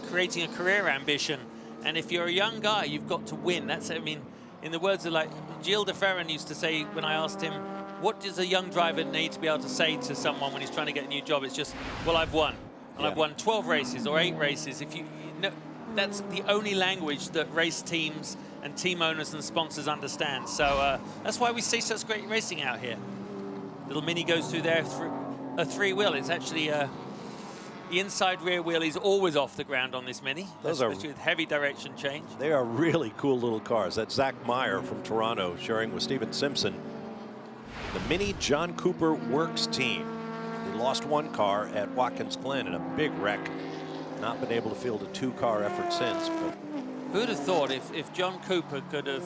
C: creating a career ambition. And if you're a young guy, you've got to win. That's, I mean, in the words of like Gilles de Ferran used to say when I asked him, what does a young driver need to be able to say to someone when he's trying to get a new job? It's just, well, I've won. And yeah. I've won 12 races or 8 races. If you know, that's the only language that race teams and team owners and sponsors understand. So that's why we see such great racing out here. Little Mini goes through there through a 3-wheel. It's actually the inside rear wheel is always off the ground on this Mini. Those are with heavy direction change.
A: They are really cool little cars. That's Zach Meyer from Toronto sharing with Steven Simpson. The Mini John Cooper Works team. They lost one car at Watkins Glen in a big wreck. Not been able to field a 2-car effort since. But
C: who'd have thought if John Cooper could have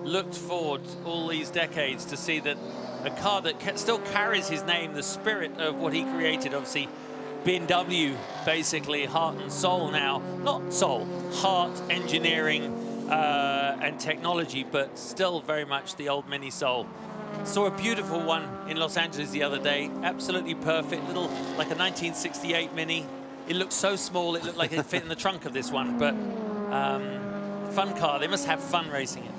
C: looked forward all these decades to see that a car that still carries his name, the spirit of what he created, obviously BMW, basically heart and soul now, not soul, heart, engineering and technology, but still very much the old Mini soul. Saw a beautiful one in Los Angeles the other day, absolutely perfect, little like a 1968 Mini. It looked so small, it looked like it fit in the trunk of this one, but fun car. They must have fun racing it.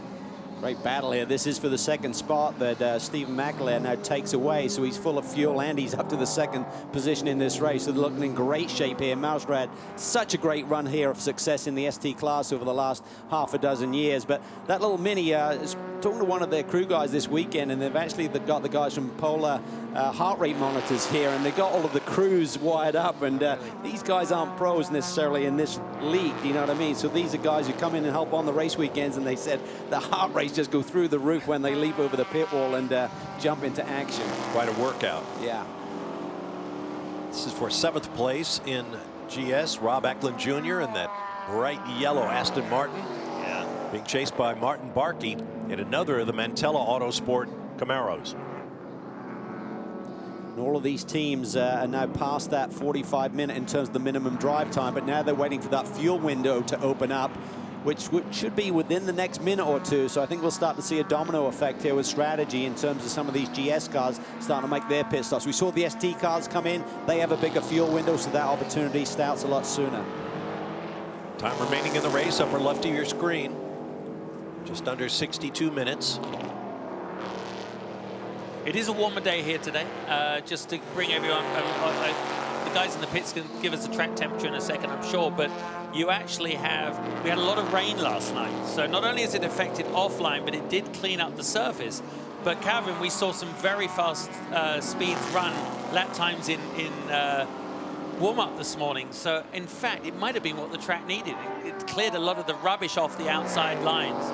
B: Great battle here. This is for the second spot that Stephen McAleer now takes away, so he's full of fuel and he's up to the second position in this race. So they're looking in great shape here. Mausrad, such a great run here of success in the ST class over the last half a dozen years. But that little Mini is talking to one of their crew guys this weekend, and they've actually got the guys from Polar heart rate monitors here, and they've got all of the crews wired up, and these guys aren't pros necessarily in this league, you know what I mean? So these are guys who come in and help on the race weekends, and they said the heart rates just go through the roof when they leap over the pit wall and jump into action.
A: Quite a workout.
B: Yeah.
A: This is for 7th place in GS. Rob Eklund Jr. and that bright yellow Aston Martin.
C: Yeah.
A: Being chased by Martin Barkey in another of the Mantella Autosport Camaros.
B: And all of these teams are now past that 45-minute in terms of the minimum drive time, but now they're waiting for that fuel window to open up. which should be within the next minute or two. So I think we'll start to see a domino effect here with strategy in terms of some of these GS cars starting to make their pit stops. We saw the ST cars come in. They have a bigger fuel window, so that opportunity starts a lot sooner.
A: Time remaining in the race, upper left of your screen. Just under 62 minutes.
C: It is a warmer day here today. Just to bring everyone, the guys in the pits can give us a track temperature in a second, I'm sure, but you actually we had a lot of rain last night. So not only is it affected offline, but it did clean up the surface. But Calvin, we saw some very fast speeds run, lap times in warm-up this morning. So in fact, it might have been what the track needed. It cleared a lot of the rubbish off the outside lines.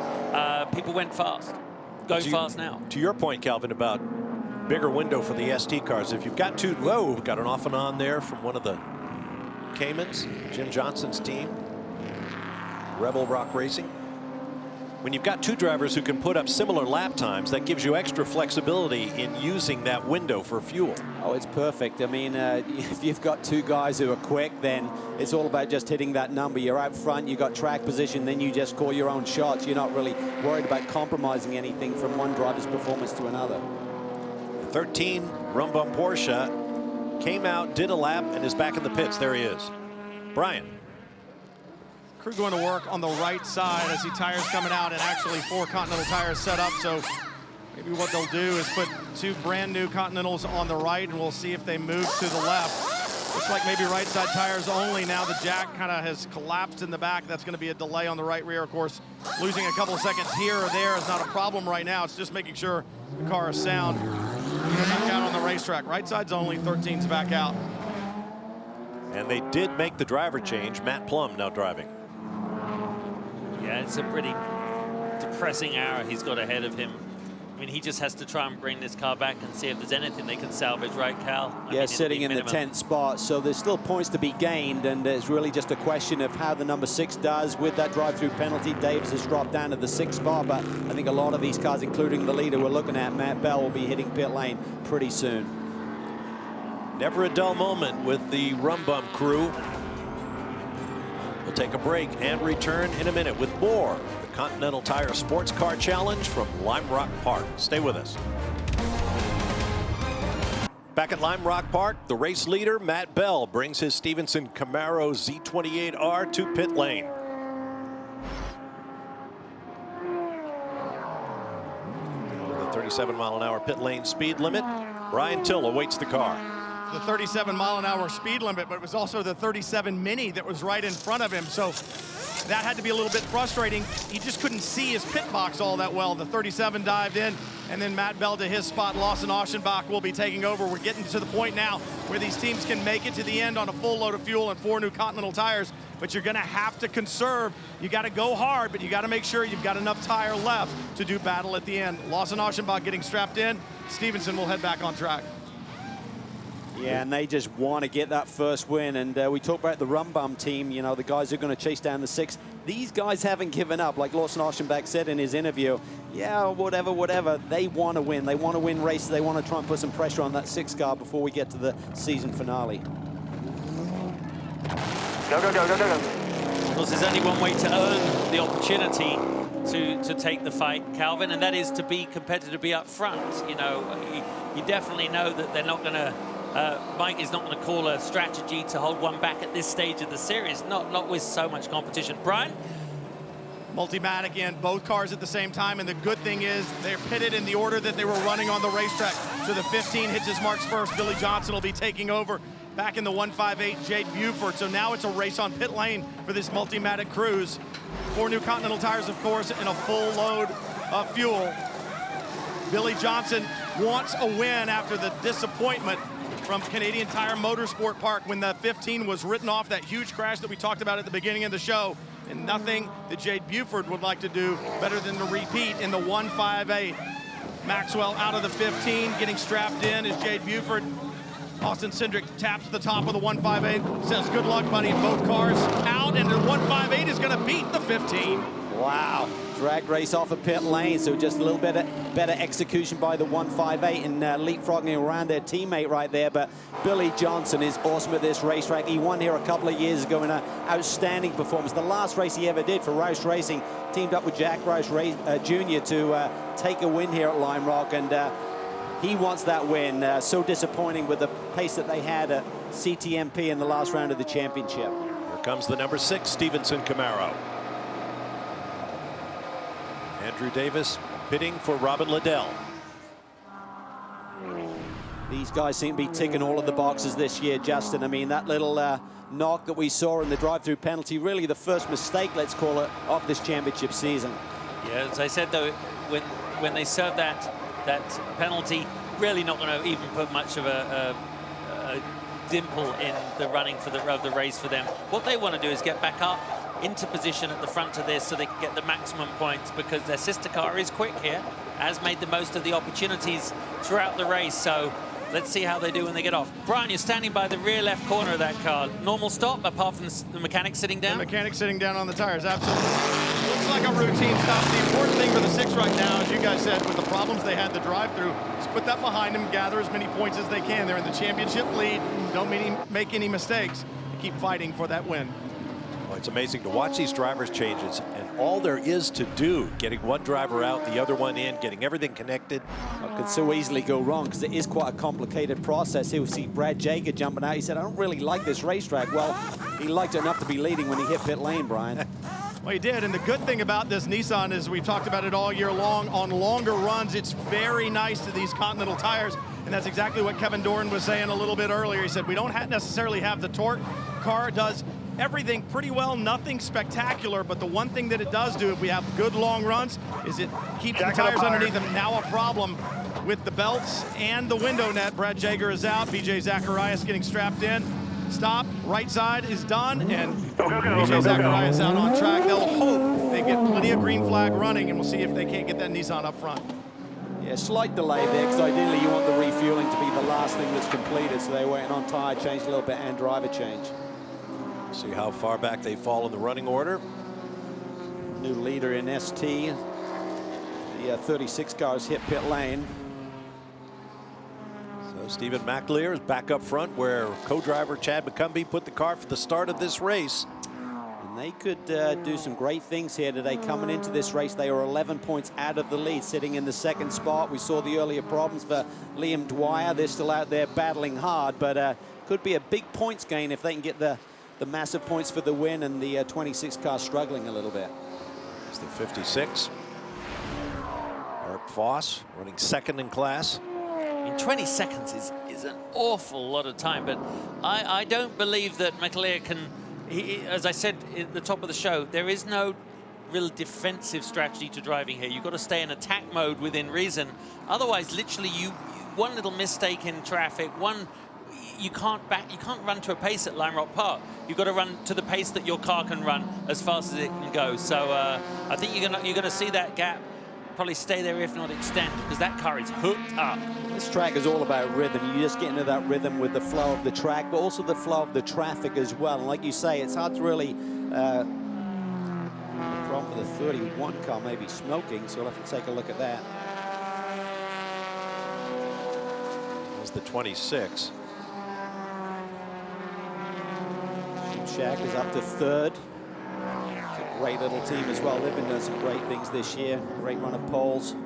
C: People went fast. Going fast now.
A: To your point, Calvin, about bigger window for the ST cars. If you've got two, got an off and on there from one of the Caymans, Jim Johnson's team, Rebel Rock Racing. When you've got two drivers who can put up similar lap times, that gives you extra flexibility in using that window for fuel.
B: Oh, it's perfect. I mean, if you've got two guys who are quick, then it's all about just hitting that number. You're out front, you got track position, then you just call your own shots. You're not really worried about compromising anything from one driver's performance to another.
A: 13 Rumbum Porsche came out, did a lap, and is back in the pits. There he is. Brian.
D: Crew going to work on the right side. I see tires coming out, and actually 4 Continental tires set up. So maybe what they'll do is put 2 brand new Continentals on the right, and we'll see if they move to the left. Looks like maybe right side tires only. Now the jack kind of has collapsed in the back. That's going to be a delay on the right rear. Of course, losing a couple of seconds here or there is not a problem right now. It's just making sure the car is sound. Back out on the racetrack. Right side's only, 13's back out.
A: And they did make the driver change. Matt Plum now driving.
C: Yeah, it's a pretty depressing hour he's got ahead of him. I mean, he just has to try and bring this car back and see if there's anything they can salvage, right, Cal?
B: Yeah, sitting in the 10th spot, so there's still points to be gained, and it's really just a question of how the number 6 does with that drive-through penalty. Davis has dropped down to the 6th spot, but I think a lot of these cars, including the leader we're looking at, Matt Bell, will be hitting pit lane pretty soon.
A: Never a dull moment with the Rumbum crew. We'll take a break and return in a minute with more of the Continental Tire Sports Car Challenge from Lime Rock Park. Stay with us. Back at Lime Rock Park, the race leader, Matt Bell, brings his Stevenson Camaro Z28R to pit lane. The 37-mile-an-hour pit lane speed limit. Brian Till awaits the car.
D: The 37-mile-an-hour speed limit, but it was also the 37 Mini that was right in front of him. So that had to be a little bit frustrating. He just couldn't see his pit box all that well. The 37 dived in, and then Matt Bell to his spot. Lawson Aschenbach will be taking over. We're getting to the point now where these teams can make it to the end on a full load of fuel and 4 new Continental tires, but you're gonna have to conserve. You gotta go hard, but you gotta make sure you've got enough tire left to do battle at the end. Lawson Aschenbach getting strapped in. Stevenson will head back on track.
B: Yeah, and they just want to get that first win. And we talked about the Rumbum team, you know, the guys who are going to chase down the 6. These guys haven't given up. Like Lawson Aschenbach said in his interview, yeah, whatever. They want to win. They want to win races. They want to try and put some pressure on that 6 car before we get to the season finale.
C: Go. Of course, there's only one way to earn the opportunity to take the fight, Calvin, and that is to be competitive, be up front. You know, you definitely know that they're not going to Mike is not going to call a strategy to hold one back at this stage of the series, not with so much competition. Brian?
D: Multimatic in, both cars at the same time, and the good thing is they're pitted in the order that they were running on the racetrack. So the 15 hits his marks first. Billy Johnson will be taking over. Back in the 158, Jade Buford. So now it's a race on pit lane for this Multimatic cruise. 4 new Continental tires, of course, and a full load of fuel. Billy Johnson wants a win after the disappointment from Canadian Tire Motorsport Park when the 15 was written off, that huge crash that we talked about at the beginning of the show. And nothing that Jade Buford would like to do better than to repeat in the 158. Maxwell out of the 15, getting strapped in is Jade Buford. Austin Cindric taps the top of the 158, says good luck, buddy. Both cars out, and the 158 is going to beat the 15.
B: Wow, drag race off of pit lane, so just a little bit better execution by the 158 and leapfrogging around their teammate right there. But Billy Johnson is awesome at this racetrack. He won here a couple of years ago in an outstanding performance. The last race he ever did for Roush Racing, teamed up with Jack Roush Jr. to take a win here at Lime Rock, and he wants that win. So disappointing with the pace that they had at CTMP in the last round of the championship.
A: Here comes the number 6 Stevenson Camaro. Andrew Davis pitting for Robin Liddell.
B: These guys seem to be ticking all of the boxes this year, Justin. I mean, that little knock that we saw in the drive-through penalty, really the first mistake, let's call it, of this championship season.
C: Yeah, as I said, though, when they served that penalty, really not going to even put much of a dimple in the running of the race for them. What they want to do is get back up into position at the front of this so they can get the maximum points, because their sister car is quick here, has made the most of the opportunities throughout the race. So let's see how they do when they get off. Brian, you're standing by the rear left corner of that car. Normal stop, apart from the mechanic sitting down?
D: The mechanic sitting down on the tires, absolutely. Looks like a routine stop. The important thing for the 6 right now, as you guys said, with the problems they had the drive-through, is put that behind them, gather as many points as they can. They're in the championship lead. Don't make any mistakes. Keep fighting for that win.
A: Well, it's amazing to watch these drivers' changes, and all there is to do, getting one driver out, the other one in, getting everything connected.
B: It could so easily go wrong because it is quite a complicated process. Here we see Brad Jager jumping out. He said, I don't really like this racetrack. Well, he liked it enough to be leading when he hit pit lane, Brian.
D: Well, he did, and the good thing about this Nissan is we've talked about it all year long. On longer runs, it's very nice to these Continental tires, and that's exactly what Kevin Doran was saying a little bit earlier. He said, we don't necessarily have the torque. Car does everything pretty well, nothing spectacular, but the one thing that it does do if we have good long runs is it keeps the tires underneath them. Now a problem with the belts and the window net. Brad Jager is out, BJ Zacharias getting strapped in. Stop, right side is done, and BJ Zacharias out on track. They'll hope they get plenty of green flag running, and we'll see if they can't get that Nissan up front.
B: Yeah, slight delay there, because ideally you want the refueling to be the last thing that's completed, so they're waiting on tire change a little bit and driver change.
A: See how far back they fall in the running order.
B: New leader in ST. The 36 cars hit pit lane.
A: So Stephen McAleer is back up front, where co-driver Chad McCumbee put the car for the start of this race.
B: And they could do some great things here today. Coming into this race, they were 11 points out of the lead, sitting in the 2nd spot. We saw the earlier problems for Liam Dwyer. They're still out there battling hard, but could be a big points gain if they can get the massive points for the win, and the 26 car struggling a little bit.
A: It's the 56. Eric Foss running 2nd in class.
C: In 20 seconds is an awful lot of time, but I don't believe that McAleer can, as I said at the top of the show, there is no real defensive strategy to driving here. You've got to stay in attack mode within reason. Otherwise, literally, one little mistake in traffic, you can't run to a pace at Lime Rock Park. You've got to run to the pace that your car can run as fast as it can go. So I think you're gonna see that gap probably stay there, if not extend, because that car is hooked up.
B: This track is all about rhythm. You just get into that rhythm with the flow of the track, but also the flow of the traffic as well. And like you say, it's hard to really the problem for the 31 car maybe smoking, so we'll have to take a look at that.
A: There's the 26.
B: Shack is up to 3rd. It's a great little team as well. They've been doing some great things this year. Great run of poles.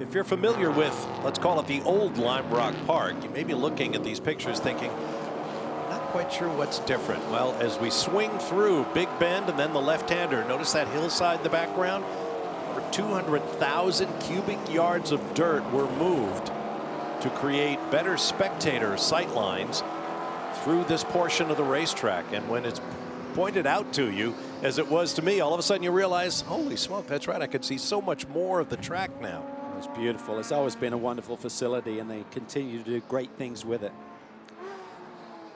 A: If you're familiar with, let's call it the old Lime Rock Park, you may be looking at these pictures thinking, not quite sure what's different. Well, as we swing through Big Bend and then the left-hander, notice that hillside in the background? Over 200,000 cubic yards of dirt were moved to create better spectator sight lines through this portion of the racetrack. And when it's pointed out to you, as it was to me, all of a sudden you realize, holy smoke, that's right, I could see so much more of the track now.
B: It's beautiful. It's always been a wonderful facility, and they continue to do great things with it.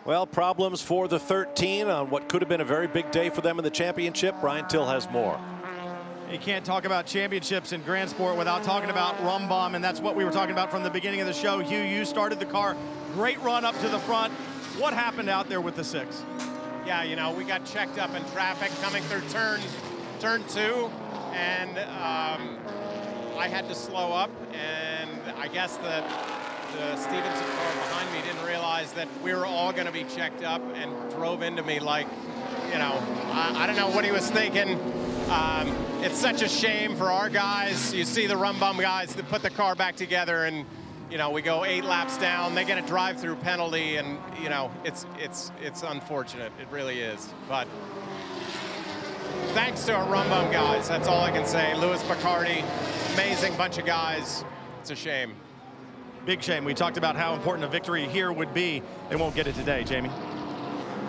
A: Well, problems for the 13 on what could have been a very big day for them in the championship. Brian Till has more.
D: You can't talk about championships in Grand Sport without talking about Rumbom, and that's what we were talking about from the beginning of the show. Hugh, you started the car. Great run up to the front. What happened out there with the 6?
L: Yeah, you know, we got checked up in traffic coming through turn turn 2, and I had to slow up, and I guess the Stevenson car behind me didn't realize that we were all going to be checked up and drove into me like, you know, I don't know what he was thinking. It's such a shame for our guys. You see the Rum Bum guys that put the car back together, and you know, we go 8 laps down. They get a drive-through penalty, and you know, it's unfortunate. It really is. But thanks to our Rum Bum guys. That's all I can say. Louis Bacardi, amazing bunch of guys. It's a shame.
D: Big shame. We talked about how important a victory here would be. They won't get it today, Jamie.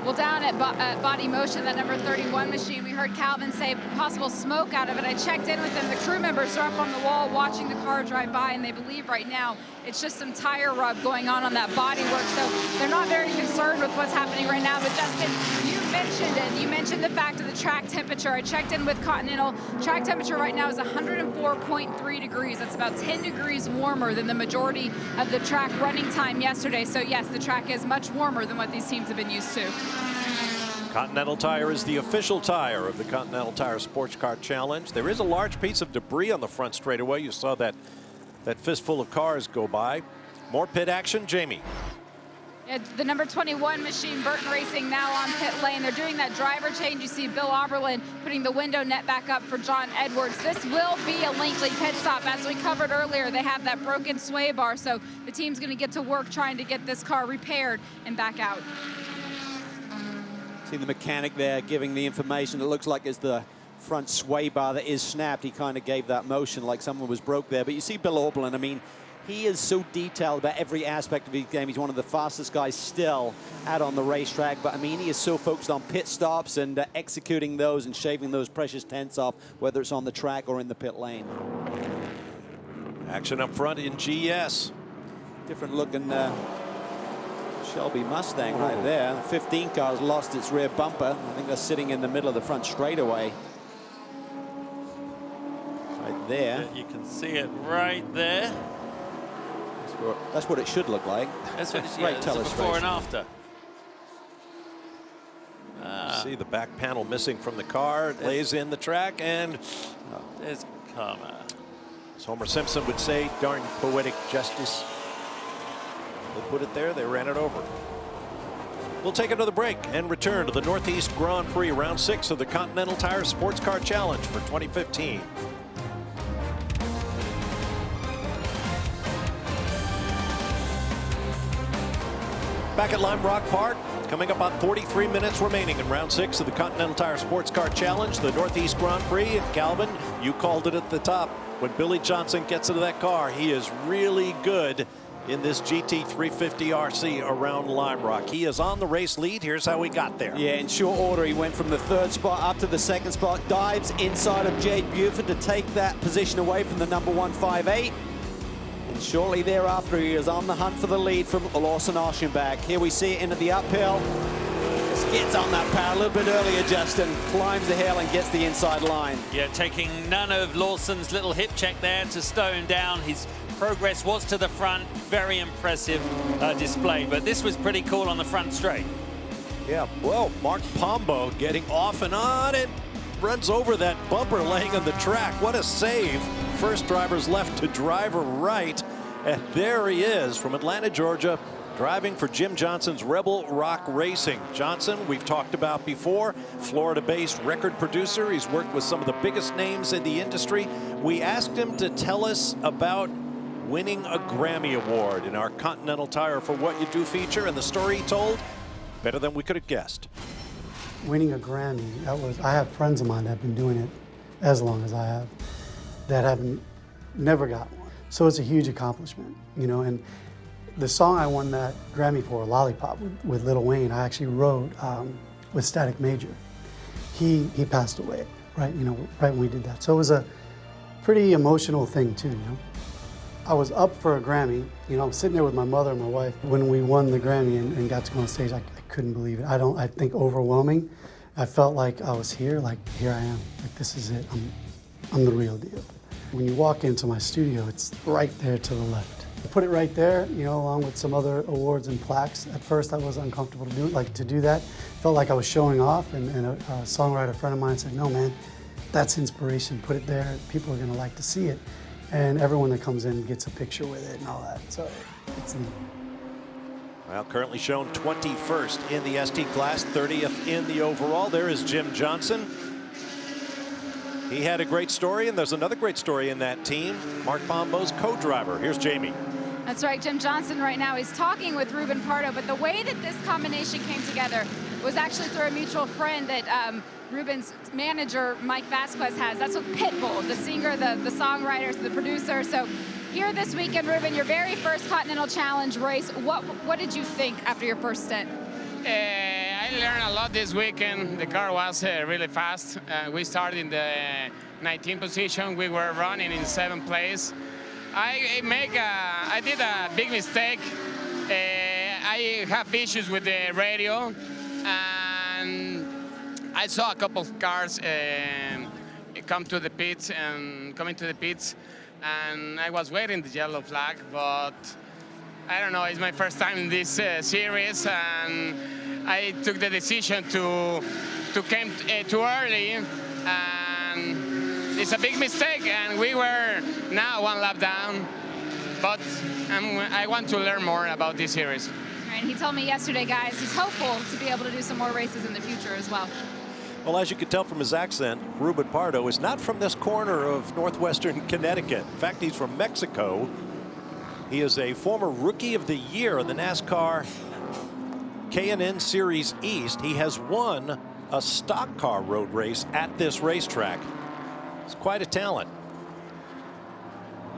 E: Well, down at Body Motion, that number 31 machine, we heard Calvin say possible smoke out of it. I checked in with them. The crew members are up on the wall watching the car drive by, and they believe right now it's just some tire rub going on that bodywork. So they're not very concerned with what's happening right now. But Justin, you mentioned it. You mentioned the fact of the track temperature. I checked in with Continental. Track temperature right now is 104.3 degrees. That's about 10 degrees warmer than the majority of the track running time yesterday. So yes, the track is much warmer than what these teams have been used to.
A: Continental Tire is the official tire of the Continental Tire Sports Car Challenge. There is a large piece of debris on the front straightaway. You saw that fistful of cars go by. More pit action, Jamie.
E: It's the number 21 machine, Burton Racing, now on pit lane. They're doing that driver change. You see Bill Oberlin putting the window net back up for John Edwards. This will be a lengthy pit stop. As we covered earlier, they have that broken sway bar, so the team's going to get to work trying to get this car repaired and back out.
B: See the mechanic there giving the information. It looks like it's the front sway bar that is snapped. He kind of gave that motion like someone was broke there. But you see Bill Oberlin, I mean, he is so detailed about every aspect of his game. He's one of the fastest guys still out on the racetrack. But, I mean, he is so focused on pit stops and executing those and shaving those precious tenths off, whether it's on the track or in the pit lane.
A: Action up front in GS.
B: Different looking Shelby Mustang right there. The 15 car's lost its rear bumper. I think they're sitting in the middle of the front straightaway. Right there.
C: You can see it right there.
B: That's what it should look like.
C: That's what it's
B: Great
C: before and after.
A: See the back panel missing from the car. It lays in the track, and
C: there's karma.
A: as Homer Simpson would say, darn poetic justice. They put it there, they ran it over. We'll take another break and return to the Northeast Grand Prix, round 6 of the Continental Tire Sports Car Challenge for 2015. Back at Lime Rock Park, coming up on 43 minutes remaining in round 6 of the Continental Tire Sports Car Challenge, the Northeast Grand Prix. And Calvin, you called it at the top. When Billy Johnson gets into that car, he is really good in this GT350 RC around Lime Rock. He is on the race lead. Here's how he got there.
B: Yeah, in short order, he went from the 3rd spot up to the 2nd spot, dives inside of Jade Buford to take that position away from the number 158. And shortly thereafter, he is on the hunt for the lead from Lawson Aschenbach. Here we see it into the uphill. Just gets on that power a little bit earlier, Justin. Climbs the hill and gets the inside line.
C: Yeah, taking none of Lawson's little hip check there to slow him down. His progress was to the front. Very impressive display, but this was pretty cool on the front straight.
A: Yeah, well, Mark Pombo getting off and on and runs over that bumper laying on the track. What a save. First driver's left to driver right. And there he is from Atlanta, Georgia, driving for Jim Johnson's Rebel Rock Racing. Johnson, we've talked about before, Florida-based record producer. He's worked with some of the biggest names in the industry. We asked him to tell us about winning a Grammy Award in our Continental Tire for What You Do feature, and the story he told, better than we could have guessed.
M: Winning a Grammy, I have friends of mine that have been doing it as long as I have, that haven't never got one. So it's a huge accomplishment, you know, and the song I won that Grammy for, Lollipop, with Lil Wayne, I actually wrote with Static Major. He passed away, right, you know, right when we did that. So it was a pretty emotional thing too, you know. I was up for a Grammy, you know, I'm sitting there with my mother and my wife. When we won the Grammy and got to go on stage, I couldn't believe it. I think overwhelming. I felt like I was here, like here I am, like this is it, I'm the real deal. When you walk into my studio, it's right there to the left. I put it right there, you know, along with some other awards and plaques. At first I was uncomfortable to do that. Felt like I was showing off, and a songwriter friend of mine said, no man, that's inspiration. Put it there, people are gonna like to see it. And everyone that comes in gets a picture with it and all that. So it's neat.
A: Well, currently shown 21st in the ST class, 30th in the overall. There is Jim Johnson. He had a great story, and there's another great story in that team. Mark Pombo's co-driver. Here's Jamie.
E: That's right, Jim Johnson right now is talking with Ruben Pardo, but the way that this combination came together was actually through a mutual friend that Ruben's manager, Mike Vasquez, has. That's with Pitbull, the singer, the songwriter, the producer. So here this weekend, Ruben, your very first Continental Challenge race, what did you think after your first stint?
N: I learned a lot this weekend. The car was really fast. We started in the 19th position. We were running in 7th place. I did a big mistake. I have issues with the radio, and I saw a couple of cars coming to the pits, and I was waiting the yellow flag, but I don't know, it's my first time in this series, and I took the decision to come too early, and it's a big mistake, and we were now 1 lap down, but I want to learn more about this series.
E: And he told me yesterday, guys, he's hopeful to be able to do some more races in the future as well.
A: Well, as you can tell from his accent, Ruben Pardo is not from this corner of northwestern Connecticut. In fact, he's from Mexico. He is a former Rookie of the Year in the NASCAR K&N Series East. He has won a stock car road race at this racetrack. It's quite a talent.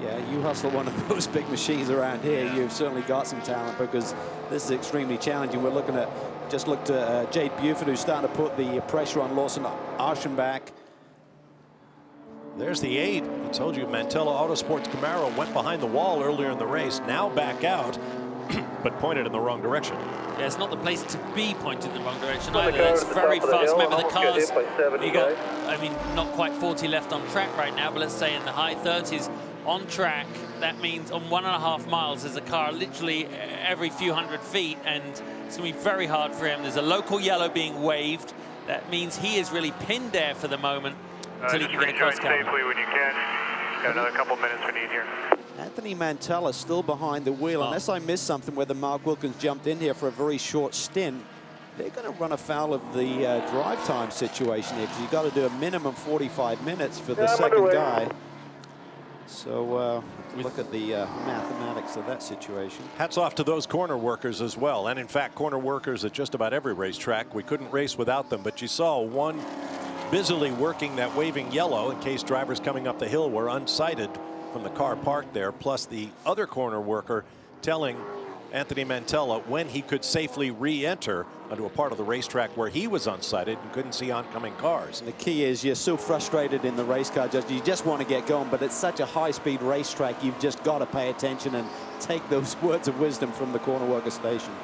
B: Yeah, you hustle one of those big machines around here, you've certainly got some talent, because this is extremely challenging. We're looking at, just looked at Jade Buford, who's starting to put the pressure on Lawson Archenbach.
A: There's the 8. I told you Mantella Autosports Camaro went behind the wall earlier in the race, now back out, but pointed in the wrong direction.
C: Yeah, it's not the place to be pointed in the wrong direction either. It's very fast. Remember the cars, you got, I mean, not quite 40 left on track right now, but let's say in the high 30s on track. That means on 1.5 miles, there's a car literally every few hundred feet, and it's going to be very hard for him. There's a local yellow being waved. That means he is really pinned there for the moment until he can get across cover.
O: Safely when you can. Got another couple minutes we need here.
B: Anthony Mantella still behind the wheel, unless I missed something where the Mark Wilkins jumped in here for a very short stint. They're going to run afoul of the drive time situation here, because you've got to do a minimum 45 minutes for the second guy. So look at the mathematics of that situation.
A: Hats off to those corner workers as well. And in fact, corner workers at just about every racetrack. We couldn't race without them, but you saw one busily working that waving yellow in case drivers coming up the hill were unsighted from the car parked there, plus the other corner worker telling Anthony Mantella when he could safely re-enter onto a part of the racetrack where he was unsighted and couldn't see oncoming cars.
B: And the key is you're so frustrated in the race car, you just want to get going, but it's such a high-speed racetrack, you've just got to pay attention and take those words of wisdom from the corner worker station.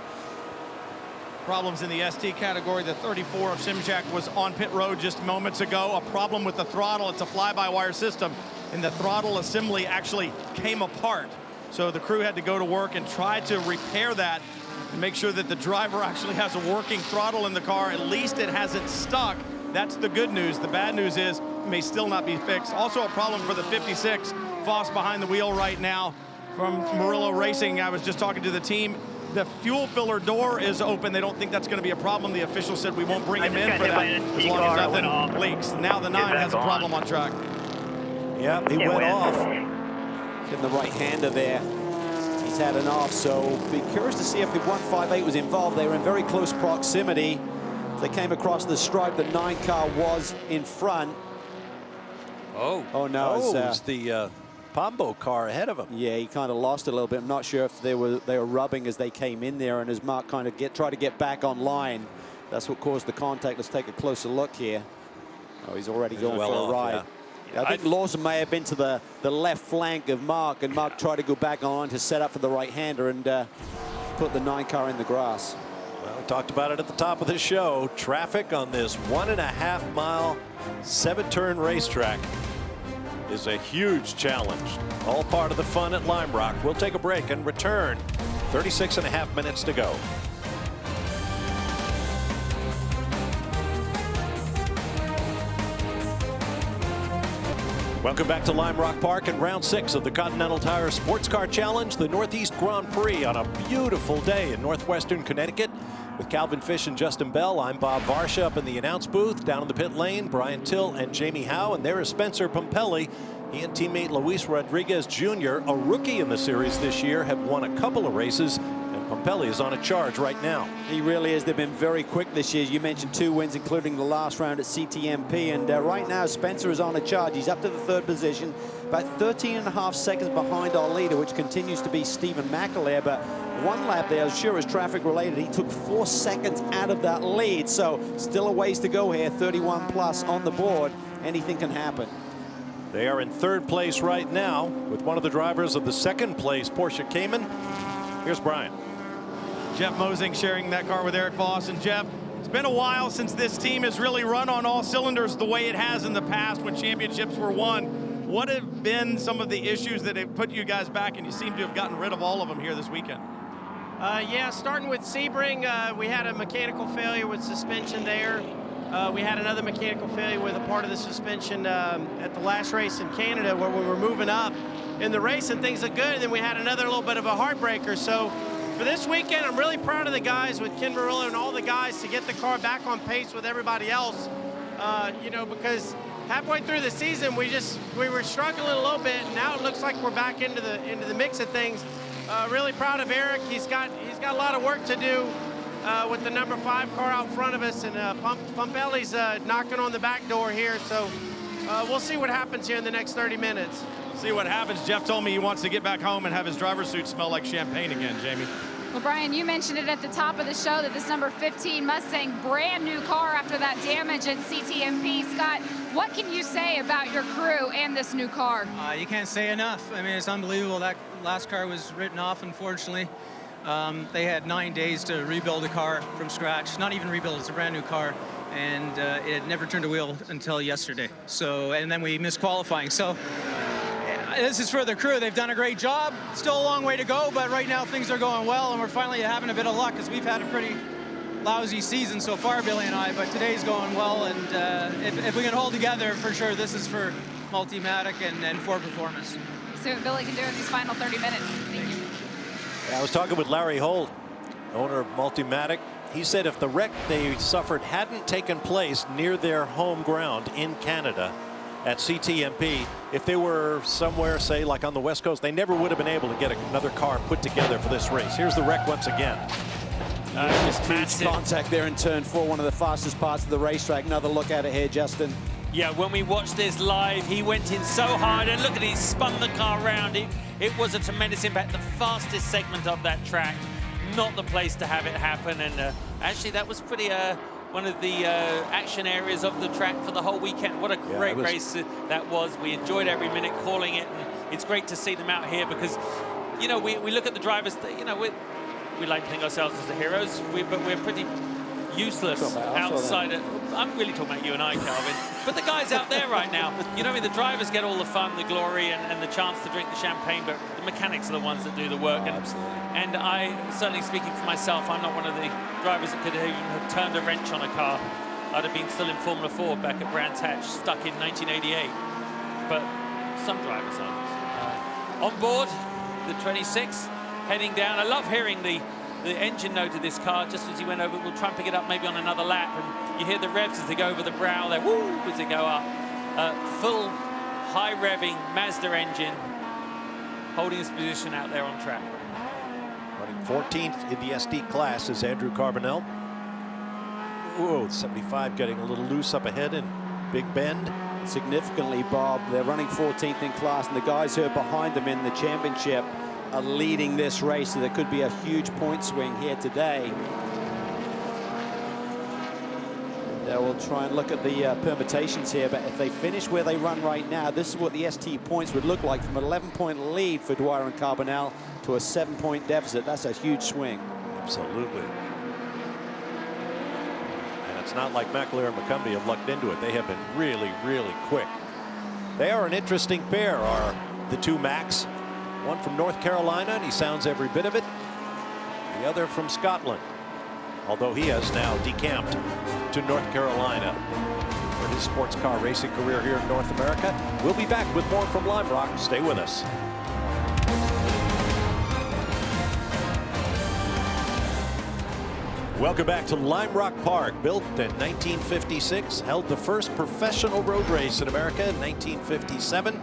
D: Problems in the ST category. The 34 of Simjak was on pit road just moments ago. A problem with the throttle. It's a fly-by-wire system, and the throttle assembly actually came apart. So the crew had to go to work and try to repair that and make sure that the driver actually has a working throttle in the car. At least it hasn't stuck. That's the good news. The bad news is it may still not be fixed. Also a problem for the 56. Foss behind the wheel right now from Murillo Racing. I was just talking to the team. The fuel filler door is open. They don't think that's going to be a problem. The official said we won't bring him in for that as long as nothing leaks. Now the 9 has a problem on track.
A: Yeah, he went off.
B: In the right-hander there. He's had an off, so be curious to see if the 158 was involved. They were in very close proximity. They came across the stripe. The 9 car was in front.
A: Oh no, it's the Pombo car ahead of him.
B: Yeah, he kind of lost it a little bit. I'm not sure if they were rubbing as they came in there, and as Mark kind of tried to get back online, that's what caused the contact. Let's take a closer look here. Oh, he's already going for a ride. Yeah. I think Lawson may have been to the left flank of Mark, and Mark tried to go back on to set up for the right-hander and put the 9 car in the grass.
A: Well, we talked about it at the top of the show. Traffic on this 1.5 mile, 7-turn racetrack is a huge challenge. All part of the fun at Lime Rock. We'll take a break and return. 36.5 minutes to go. Welcome back to Lime Rock Park in round 6 of the Continental Tire SportsCar Challenge, the Northeast Grand Prix, on a beautiful day in northwestern Connecticut. With Calvin Fish and Justin Bell, I'm Bob Varsha up in the announce booth. Down in the pit lane, Brian Till and Jamie Howe, and there is Spencer Pompelli. He and teammate Luis Rodriguez Jr., a rookie in the series this year, have won a couple of races. Pompelli is on a charge right now.
B: He really is. They've been very quick this year. You mentioned 2 wins, including the last round at CTMP. And right now, Spencer is on a charge. He's up to the 3rd position, about 13.5 seconds behind our leader, which continues to be Stephen McAleer. But 1 lap there, as sure as traffic related, he took 4 seconds out of that lead. So still a ways to go here. 31 plus on the board. Anything can happen.
A: They are in 3rd place right now with one of the drivers of the 2nd place Porsche Cayman. Here's Brian.
D: Jeff Mosing sharing that car with Eric Voss. And Jeff, it's been a while since this team has really run on all cylinders the way it has in the past when championships were won. What have been some of the issues that have put you guys back, and you seem to have gotten rid of all of them here this weekend?
P: Yeah, starting with Sebring, we had a mechanical failure with suspension there. We had another mechanical failure with a part of the suspension at the last race in Canada, where we were moving up in the race and things looked good, and then we had another little bit of a heartbreaker. So for this weekend, I'm really proud of the guys with Ken Murillo and all the guys to get the car back on pace with everybody else. You know, because halfway through the season, we were struggling a little bit, and now it looks like we're back into the mix of things. Really proud of Eric. He's got a lot of work to do with the number 5 car out front of us, and Pompelli's knocking on the back door here. So we'll see what happens here in the next 30 minutes.
D: See what happens. Jeff told me he wants to get back home and have his driver's suit smell like champagne again, Jamie.
E: Well, Brian, you mentioned it at the top of the show that this number 15 Mustang, brand new car after that damage at CTMP. Scott, what can you say about your crew and this new car?
Q: You can't say enough. I mean, it's unbelievable. That last car was written off, unfortunately. They had 9 days to rebuild a car from scratch. Not even rebuild, it's a brand new car. And it had never turned a wheel until yesterday. So, and then we missed qualifying. So this is for the crew. They've done a great job. Still a long way to go, but right now things are going well, and we're finally having a bit of luck because we've had a pretty lousy season so far, Billy and I, but today's going well, and if we can hold together, for sure, this is for Multimatic and for performance.
E: See what Billy can do in these final 30 minutes. Thank you.
A: Yeah, I was talking with Larry Holt, owner of Multimatic. He said if the wreck they suffered hadn't taken place near their home ground in Canada at CTMP, if they were somewhere, say, like on the West Coast, they never would have been able to get another car put together for this race. Here's the wreck once again.
B: Just huge contact there in turn 4, one of the fastest parts of the racetrack. Another look at it here, Justin.
C: Yeah, when we watched this live, he went in so hard, and look at it, he spun the car around. It was a tremendous impact. The fastest segment of that track, not the place to have it happen. And actually, that was pretty one of the action areas of the track for the whole weekend. What a great race that was. We enjoyed every minute calling it, and it's great to see them out here because, you know, we look at the drivers, you know, we like to think ourselves as the heroes, but we're pretty useless outside it. I'm really talking about you and I, Calvin. But the guys out there right now, you know, I mean, the drivers get all the fun, the glory, and the chance to drink the champagne, but the mechanics are the ones that do the work. And I, certainly speaking for myself, I'm not one of the drivers that could even have turned a wrench on a car. I'd have been still in Formula 4 back at Brands Hatch, stuck in 1988. But some drivers aren't. On board, the 26, heading down. I love hearing the engine note of this car just as he went over. We'll try and pick it up maybe on another lap. And you hear the revs as they go over the brow there, woo, as they go up. Full high revving Mazda engine holding his position out there on track.
A: Running 14th in the SD class is Andrew Carbonell. Whoa, 75 getting a little loose up ahead in Big Bend.
B: Significantly, Bob, they're running 14th in class, and the guys who are behind them in the championship are leading this race, so there could be a huge point swing here today. They will try and look at the permutations here, but if they finish where they run right now, this is what the ST points would look like, from an 11-point lead for Dwyer and Carbonell to a 7-point deficit. That's a huge swing.
A: Absolutely. And it's not like McAleer and McCumbee have lucked into it. They have been really, really quick. They are an interesting pair, are the two Macs. One from North Carolina, and he sounds every bit of it. The other from Scotland. although he has now decamped to North Carolina for his sports car racing career here in North America. We'll be back with more from Lime Rock. Stay with us. Welcome back to Lime Rock Park, built in 1956, held the first professional road race in America in 1957.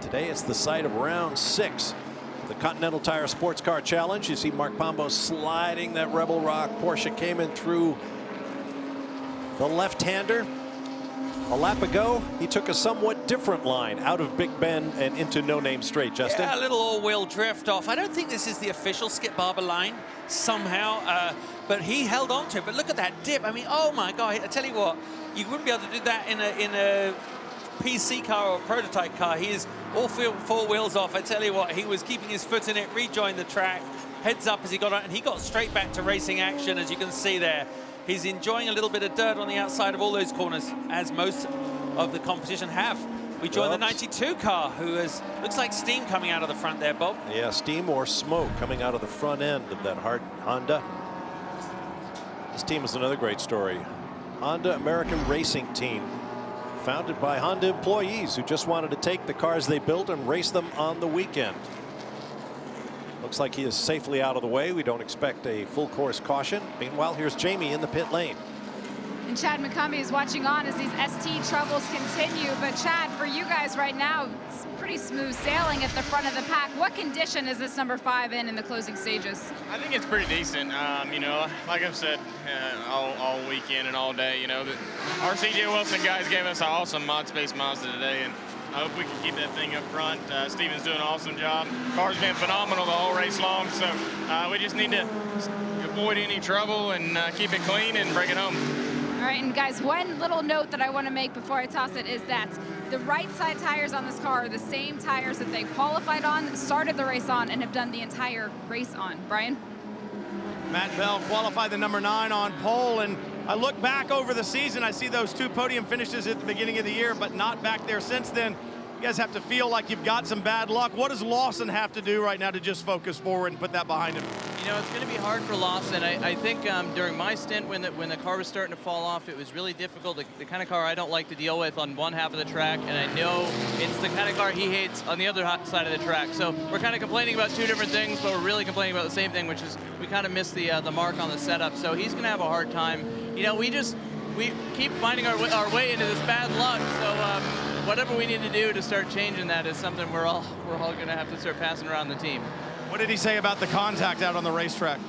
A: Today it's the site of round 6 of the Continental Tire SportsCar Challenge. You see Mark Pombo sliding that Rebel Rock. Porsche came in through the left-hander. A lap ago, he took a somewhat different line out of Big Bend and into No Name Straight. Justin?
C: Yeah, a little all-wheel drift off. I don't think this is the official Skip Barber line somehow, but he held on to it. But look at that dip. I mean, oh my God, I tell you what, you wouldn't be able to do that in a PC car or a prototype car. He is all 4 wheels off. I tell you what, he was keeping his foot in it, rejoined the track, heads up as he got out, and he got straight back to racing action, as you can see there. He's enjoying a little bit of dirt on the outside of all those corners, as most of the competition have. We join the 92 car, who looks like steam coming out of the front there, Bob.
A: Yeah, steam or smoke coming out of the front end of that hard Honda. This team is another great story. Honda American Racing Team, founded by Honda employees who just wanted to take the cars they built and race them on the weekend. Looks like he is safely out of the way. We don't expect a full course caution. Meanwhile, here's Jamie in the pit lane.
E: And Chad McCumbee is watching on as these ST troubles continue. But Chad, for you guys right now, it's pretty smooth sailing at the front of the pack. What condition is this number 5 in the closing stages?
G: I think it's pretty decent. You know, like I've said all weekend and all day, you know, our CJ Wilson guys gave us an awesome mod space Mazda today, and I hope we can keep that thing up front. Steven's doing an awesome job. Car's been phenomenal the whole race long, so we just need to avoid any trouble and keep it clean and bring it home.
E: All right, and guys, one little note that I want to make before I toss it is that the right side tires on this car are the same tires that they qualified on, started the race on, and have done the entire race on. Brian?
D: Matt Bell qualified the number 9 on pole, and I look back over the season, I see those 2 podium finishes at the beginning of the year, but not back there since then. You guys have to feel like you've got some bad luck. What does Lawson have to do right now to just focus forward and put that behind him?
R: You know, it's going to be hard for Lawson. I think during my stint when the car was starting to fall off, it was really difficult. The kind of car I don't like to deal with on one half of the track, and I know it's the kind of car he hates on the other side of the track. So we're kind of complaining about 2 different things, but we're really complaining about the same thing, which is we kind of missed the mark on the setup. So he's going to have a hard time. You know, we keep finding our way into this bad luck. So whatever we need to do to start changing that is something we're all going to have to start passing around the team.
D: What did he say about the contact out on the racetrack?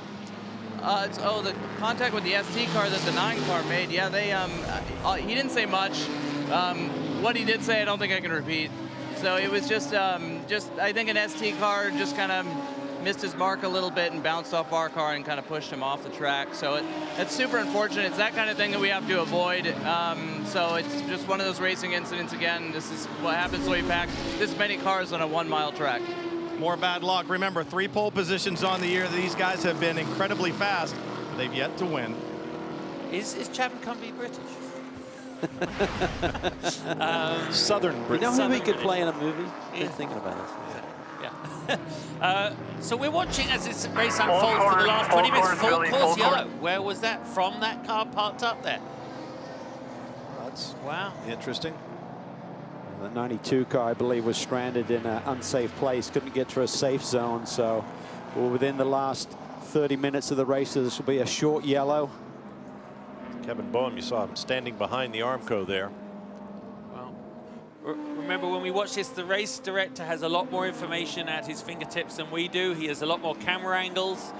R: The contact with the ST car that the 9 car made. Yeah, he didn't say much. What he did say, I don't think I can repeat. So it was just I think an ST car just kind of missed his mark a little bit and bounced off our car and kind of pushed him off the track. So it's super unfortunate. It's that kind of thing that we have to avoid. So it's just one of those racing incidents again. This is what happens when we pack this many cars on a 1-mile track.
D: More bad luck. Remember, 3 pole positions on the year. These guys have been incredibly fast, but they've yet to win.
C: Is Chad McCumbee British?
A: Southern British.
B: You know who we could play in a movie? Yeah. Been thinking about it.
C: Yeah. So we're watching as this race unfolds for the last 20 minutes. Full course yellow. Where was that from? That car parked up there.
A: That's
C: interesting.
B: The 92 car, I believe, was stranded in an unsafe place, couldn't get to a safe zone. So we're within the last 30 minutes of the race. So this will be a short yellow.
A: Kevin Boehm, you saw him standing behind the Armco there.
C: Well, remember when we watch this, the race director has a lot more information at his fingertips than we do. He has a lot more camera angles.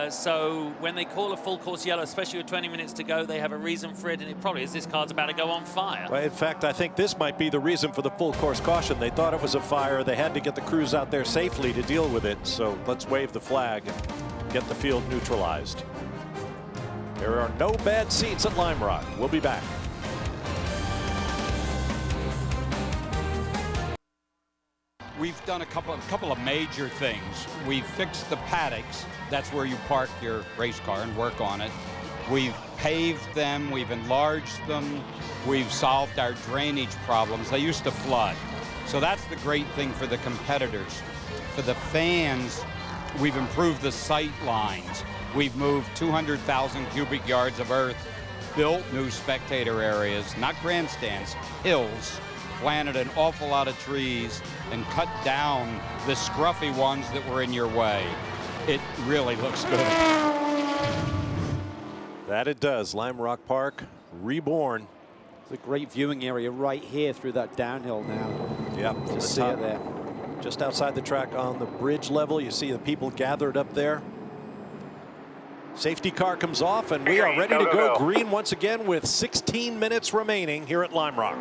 C: So when they call a full course yellow, especially with 20 minutes to go, they have a reason for it, and it probably is this car's about to go on fire.
A: Well, in fact, I think this might be the reason for the full course caution. They thought it was a fire. They had to get the crews out there safely to deal with it. So let's wave the flag and get the field neutralized. There are no bad seats at Lime Rock. We'll be back.
S: We've done a couple of major things. We've fixed the paddocks. That's where you park your race car and work on it. We've paved them. We've enlarged them. We've solved our drainage problems. They used to flood. So that's the great thing for the competitors. For the fans, we've improved the sight lines. We've moved 200,000 cubic yards of earth, built new spectator areas, not grandstands, hills, planted an awful lot of trees, and cut down the scruffy ones that were in your way. It really looks good.
A: That it does. Lime Rock Park reborn.
B: It's a great viewing area right here through that downhill now.
A: Yep,
B: just see it there.
A: Just outside the track on the bridge level, you see the people gathered up there. Safety car comes off, and we are ready to go green once again with 16 minutes remaining here at Lime Rock.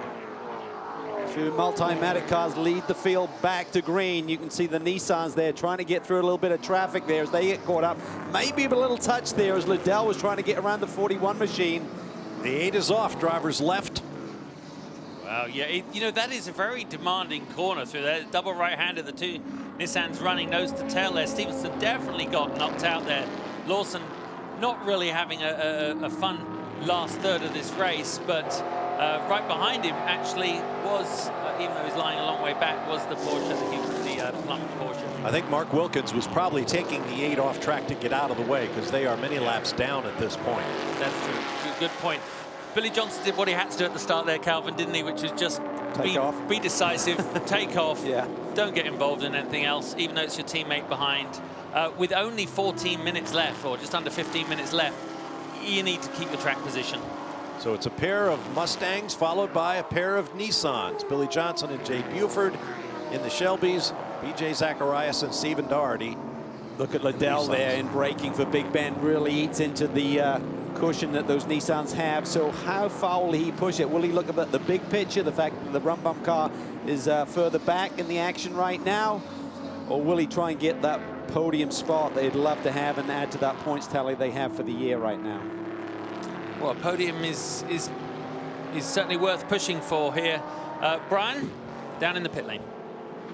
B: Two multi-matic cars lead the field back to green. You can see the Nissans there trying to get through a little bit of traffic there as they get caught up. Maybe a little touch there as Liddell was trying to get around the 41 machine.
A: The 8 is off, drivers left.
C: Wow, yeah, you know, that is a very demanding corner through there. Double right-hander, the two Nissans running nose to tail there. Stevenson definitely got knocked out there. Lawson not really having a fun last third of this race, but right behind him actually was, even though he's lying a long way back, was the Porsche, the Plum Porsche.
A: I think Mark Wilkins was probably taking the 8 off track to get out of the way because they are many laps down at this point.
C: That's true. Good point. Billy Johnson did what he had to do at the start there, Calvin, didn't he? Which was just be decisive, take off, don't get involved in anything else, even though it's your teammate behind. With only 14 minutes left, or just under 15 minutes left, you need to keep the track position.
A: So it's a pair of Mustangs followed by a pair of Nissans. Billy Johnson and Jay Buford in the Shelbys, BJ Zacharias and Stephen Doherty.
B: Look at Liddell there in braking for Big Ben. Really eats into the cushion that those Nissans have. So how far will he push it? Will he look at the big picture, the fact that the Rum Bum car is further back in the action right now? Or will he try and get that podium spot they'd love to have and add to that points tally they have for the year right now?
C: Well, a podium is certainly worth pushing for here. Brian, down in the pit lane.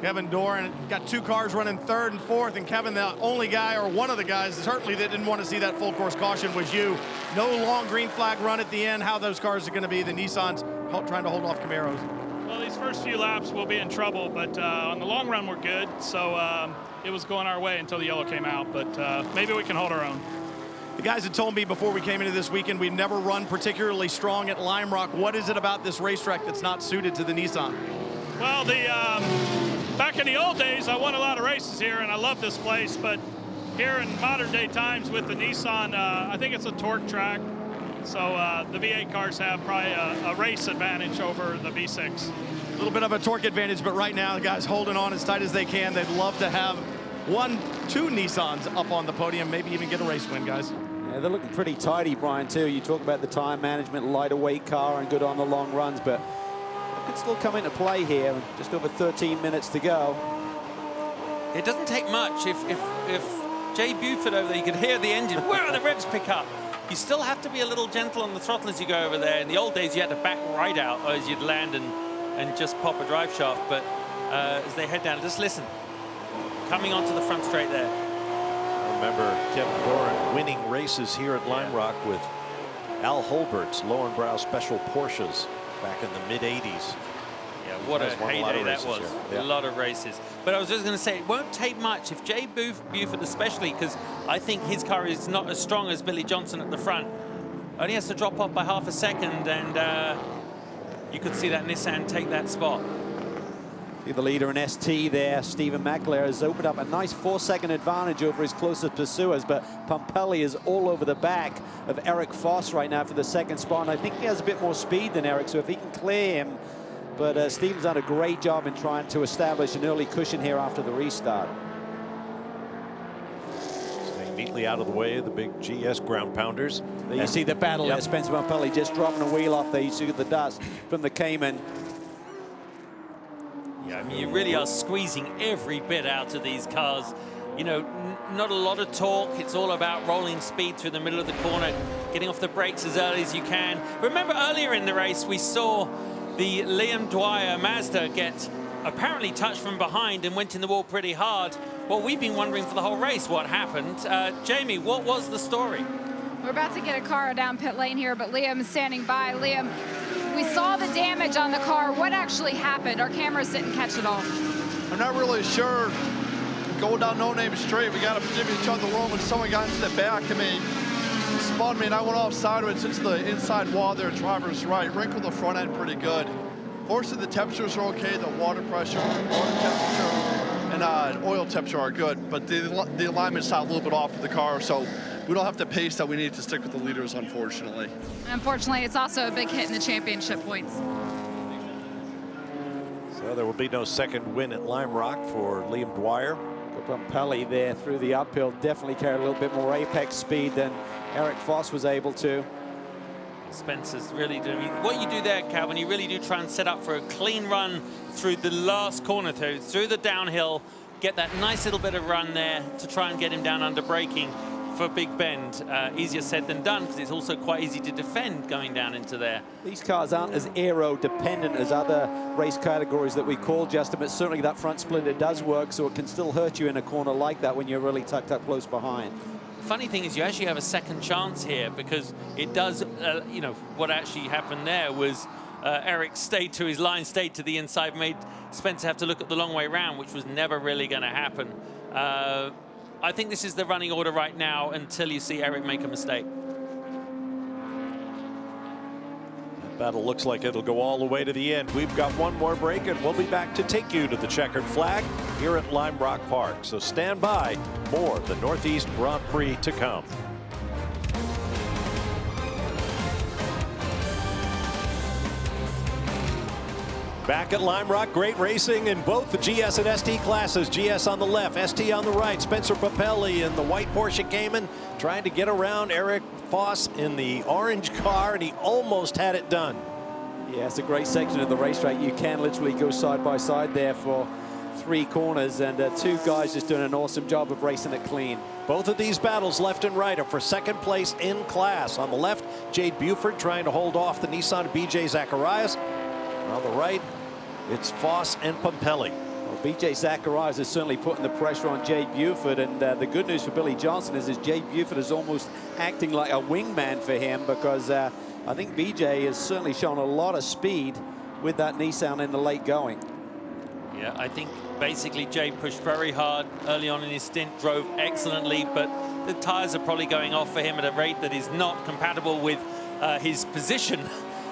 D: Kevin Doran got 2 cars running 3rd and 4th, and Kevin, the only guy, or one of the guys, certainly that didn't want to see that full course caution was you. No long green flag run at the end. How those cars are going to be, the Nissans trying to hold off Camaros.
T: Well, these first few laps we'll be in trouble, but on the long run we're good. So it was going our way until the yellow came out, but maybe we can hold our own.
D: The guys had told me before we came into this weekend we've never run particularly strong at Lime Rock. What is it about this racetrack that's not suited to the Nissan?
T: Well, back in the old days, I won a lot of races here, and I love this place. But here in modern day times with the Nissan, I think it's a torque track. So the V8 cars have probably a race advantage over the V6.
D: A little bit of a torque advantage, but right now the guys holding on as tight as they can. They'd love to have 2 Nissans up on the podium, maybe even get a race win, guys.
B: Yeah, they're looking pretty tidy, Brian, too. You talk about the tire management, lighter weight car and good on the long runs, but it could still come into play here. Just over 13 minutes to go.
C: It doesn't take much. If Jay Buford over there, you could hear the engine. Where are the revs pick up? You still have to be a little gentle on the throttle as you go over there. In the old days, you had to back right out as you'd land and just pop a drive shaft. But as they head down, just listen. Coming onto the front straight there.
A: Remember Kevin Doran winning races here at Lime Rock with Al Holbert's Lowenbrow Special Porsches back in the mid-'80s.
C: Yeah, what a heyday that was.
A: Yeah.
C: A lot of races. But I was just going to say, it won't take much. If Jay Buford especially, because I think his car is not as strong as Billy Johnson at the front, only has to drop off by half a second, and you could see that Nissan take that spot.
B: See the leader in ST there, Stephen McLaren, has opened up a nice 4-second advantage over his closest pursuers, but Pompelli is all over the back of Eric Foss right now for the 2nd spot. And I think he has a bit more speed than Eric, so if he can clear him. But Stephen's done a great job in trying to establish an early cushion here after the restart.
A: Staying neatly out of the way of the big GS ground pounders.
B: There you see the battle there, Spencer Pompelli just dropping a wheel off there. You see the dust from the Cayman.
C: Yeah, I mean, you really are squeezing every bit out of these cars. You know, not a lot of torque. It's all about rolling speed through the middle of the corner, getting off the brakes as early as you can. Remember earlier in the race, we saw the Liam Dwyer Mazda get apparently touched from behind and went in the wall pretty hard. Well, we've been wondering for the whole race what happened. Jamie, what was the story?
E: We're about to get a car down pit lane here, but Liam is standing by. Liam, we saw the damage on the car. What actually happened? Our cameras didn't catch it all.
U: I'm not really sure going down No Name Straight, we got to give each other room. When someone got into the back of me, spun me, and I went off sideways into the inside wall there, driver's right. Wrinkled the front end pretty good. Fortunately, the temperatures are okay. The water pressure, water temperature, and oil temperature are good. But the alignment's not a little bit off of the car, so we don't have the pace that we need to stick with the leaders, unfortunately.
E: Unfortunately, it's also a big hit in the championship points.
A: So there will be no second win at Lime Rock for Liam Dwyer.
B: Pumpelly there through the uphill definitely carried a little bit more apex speed than Eric Foss was able to.
C: Spencer's really doing what you do there, Calvin. You really do try and set up for a clean run through the last corner, through the downhill, get that nice little bit of run there to try and get him down under braking for Big Bend. Easier said than done, because it's also quite easy to defend going down into there.
B: These cars aren't as aero dependent as other race categories that we call, Justin, but certainly that front splinter does work, so it can still hurt you in a corner like that when you're really tucked up close behind.
C: Funny thing is, you actually have a second chance here, because it does, you know, what actually happened there was Eric stayed to his line, stayed to the inside, made Spencer have to look at the long way round, which was never really going to happen. I think this is the running order right now until you see Eric make a mistake.
A: That battle looks like it'll go all the way to the end. We've got one more break, and we'll be back to take you to the checkered flag here at Lime Rock Park. So stand by, more of the Northeast Grand Prix to come. Back at Lime Rock, great racing in both the GS and ST classes. GS on the left, ST on the right. Spencer Pumpelly in the white Porsche Cayman trying to get around Eric Foss in the orange car, and he almost had it done.
B: Yeah, it's a great section of the racetrack. You can literally go side by side there for 3 corners, and 2 guys just doing an awesome job of racing it clean.
A: Both of these battles, left and right, are for second place in class. On the left, Jade Buford trying to hold off the Nissan BJ Zacharias. On the right, it's Foss and Pumpelly.
B: Well, BJ Zacharias is certainly putting the pressure on Jade Buford, and the good news for Billy Johnson is Jade Buford is almost acting like a wingman for him, because I think BJ has certainly shown a lot of speed with that Nissan in the late going.
C: Yeah, I think basically Jade pushed very hard early on in his stint, drove excellently, but the tires are probably going off for him at a rate that is not compatible with his position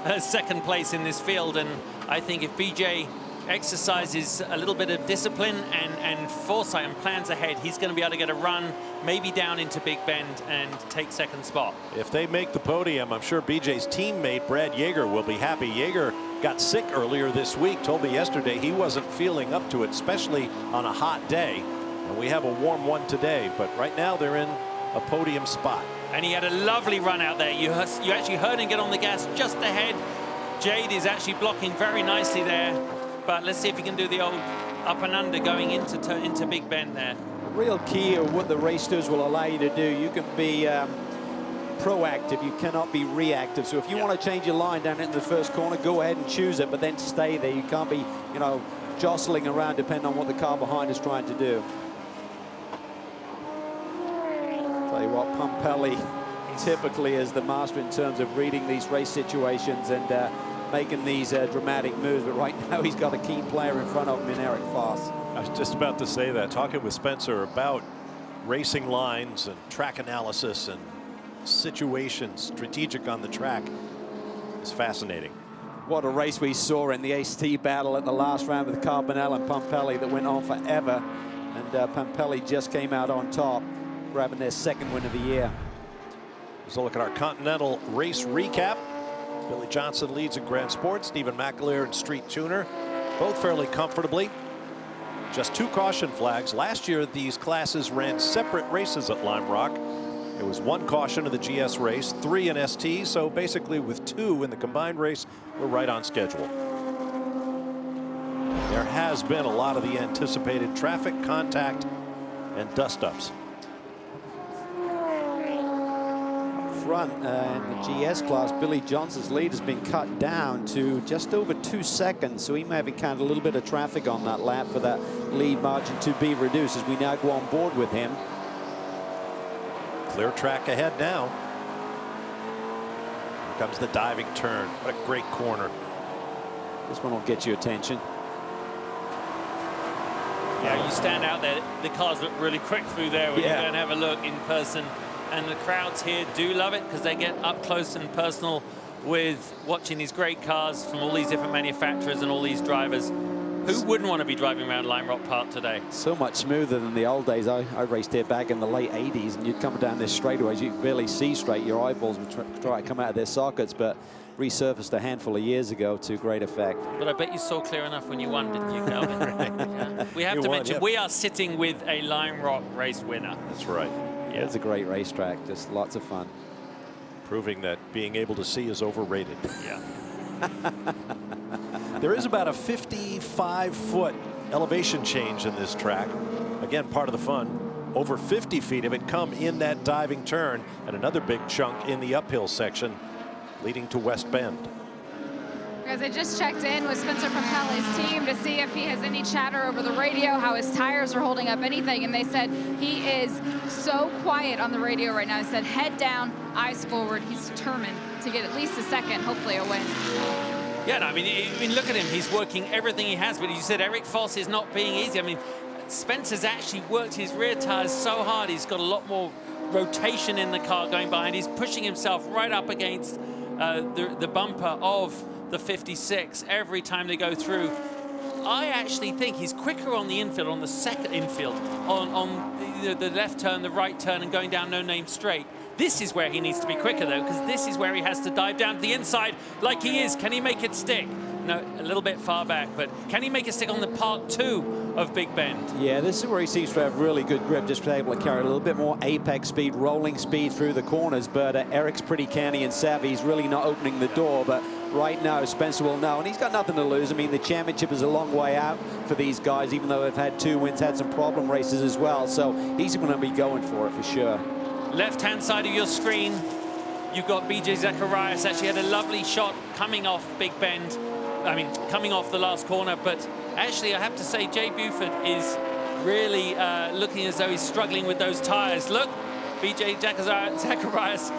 C: as second place in this field. And I think if BJ exercises a little bit of discipline and foresight and plans ahead, he's going to be able to get a run, maybe down into Big Bend and take second spot.
A: If they make the podium, I'm sure BJ's teammate Brad Yeager will be happy. Yeager got sick earlier this week, told me yesterday he wasn't feeling up to it, especially on a hot day. And we have a warm one today, but right now they're in a podium spot.
C: And he had a lovely run out there. You actually heard him get on the gas just ahead. Jade is actually blocking very nicely there. But let's see if he can do the old up and under going into Big Bend there.
B: The real key of what the race does will allow you to do, you can be proactive, you cannot be reactive. So if you want to change your line down into the first corner, go ahead and choose it, but then stay there. You can't be, you know, jostling around depending on what the car behind is trying to do. Tell you what, Pumpelly typically is the master in terms of reading these race situations and making these dramatic moves, but right now he's got a keen player in front of him in Eric Foss.
A: I was just about to say that, talking with Spencer about racing lines and track analysis and situations strategic on the track is fascinating.
B: What a race we saw in the ST battle at the last round with Carbonell and Pumpelly that went on forever, and Pumpelly just came out on top, grabbing their second win of the year.
A: Let's look at our Continental race recap. Billy Johnson leads in Grand Sport. Stephen McAleer and Street Tuner, both fairly comfortably. Just 2 caution flags. Last year, these classes ran separate races at Lime Rock. It was 1 caution in the GS race, 3 in ST. So basically, with 2 in the combined race, we're right on schedule. There has been a lot of the anticipated traffic, contact, and dust-ups.
B: Front in the GS class, Billy Johnson's lead has been cut down to just over 2 seconds, so he may have encountered a little bit of traffic on that lap for that lead margin to be reduced as we now go on board with him.
A: Clear track ahead now. Here comes the diving turn. What a great corner.
B: This one will get you attention.
C: Yeah, you stand out there. The cars look really quick through there when you go and have a look in person. And the crowds here do love it because they get up close and personal with watching these great cars from all these different manufacturers and all these drivers. Who wouldn't want to be driving around Lime Rock Park today?
B: So much smoother than the old days. I raced here back in the late 80s, and you'd come down this straightaways, you could barely see straight. Your eyeballs would try to come out of their sockets, but resurfaced a handful of years ago to great effect.
C: But I bet you saw clear enough when you won, didn't you, Calvin? Yeah. We have to mention, we are sitting with a Lime Rock race winner.
A: That's right.
B: Yeah. It's a great racetrack, just lots of fun.
A: Proving that being able to see is overrated.
C: Yeah.
A: There is about a 55-foot elevation change in this track. Again, part of the fun. Over 50 feet of it come in that diving turn, and another big chunk in the uphill section leading to West Bend.
E: Guys, I just checked in with Spencer Papelli's team to see if he has any chatter over the radio, how his tires are holding up, anything, and they said he is so quiet on the radio right now. He said head down, eyes forward. He's determined to get at least a second, hopefully a win.
C: Yeah, no, I mean, look at him. He's working everything he has, but you said Eric Foss is not being easy. I mean, Spencer's actually worked his rear tires so hard. He's got a lot more rotation in the car going behind. He's pushing himself right up against the bumper of the 56 every time they go through. I actually think he's quicker on the infield, on the second infield, on the left turn, the right turn, and going down No Name Straight. This is where he needs to be quicker, though, because this is where he has to dive down to the inside like he is. Can he make it stick? No, a little bit far back, but can he make it stick on the part 2 of Big Bend?
B: Yeah, this is where he seems to have really good grip, just able to carry a little bit more apex speed, rolling speed through the corners, but Eric's pretty canny and savvy. He's really not opening the door, but right now Spencer will know, and he's got nothing to lose. I mean, the championship is a long way out for these guys, even though they've had 2 wins, had some problem races as well, so he's going to be going for it for sure.
C: Left-hand side of your screen, you've got BJ Zacharias. Actually had a lovely shot coming off Big Bend. I mean, coming off the last corner, but actually I have to say Jay Buford is really looking as though he's struggling with those tires. Look, BJ Zacharias.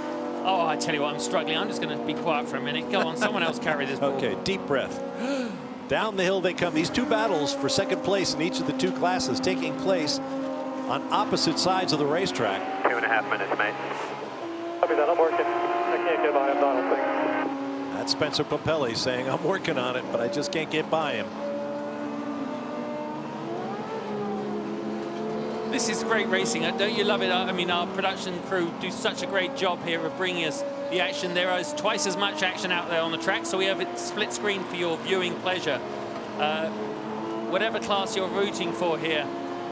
C: Oh, I tell you what, I'm struggling. I'm just going to be quiet for a minute. Go on, someone else carry this ball.
A: Okay, deep breath. Down the hill they come. These 2 battles for second place in each of the 2 classes taking place on opposite sides of the racetrack.
O: 2.5 minutes, mate.
K: Copy that, I'm working. I can't get by him, I don't think.
A: That's Spencer Papelli saying, I'm working on it, but I just can't get by him.
C: This is great racing. Don't you love it? I mean, our production crew do such a great job here of bringing us the action. There is twice as much action out there on the track, so we have it split screen for your viewing pleasure. Whatever class you're rooting for here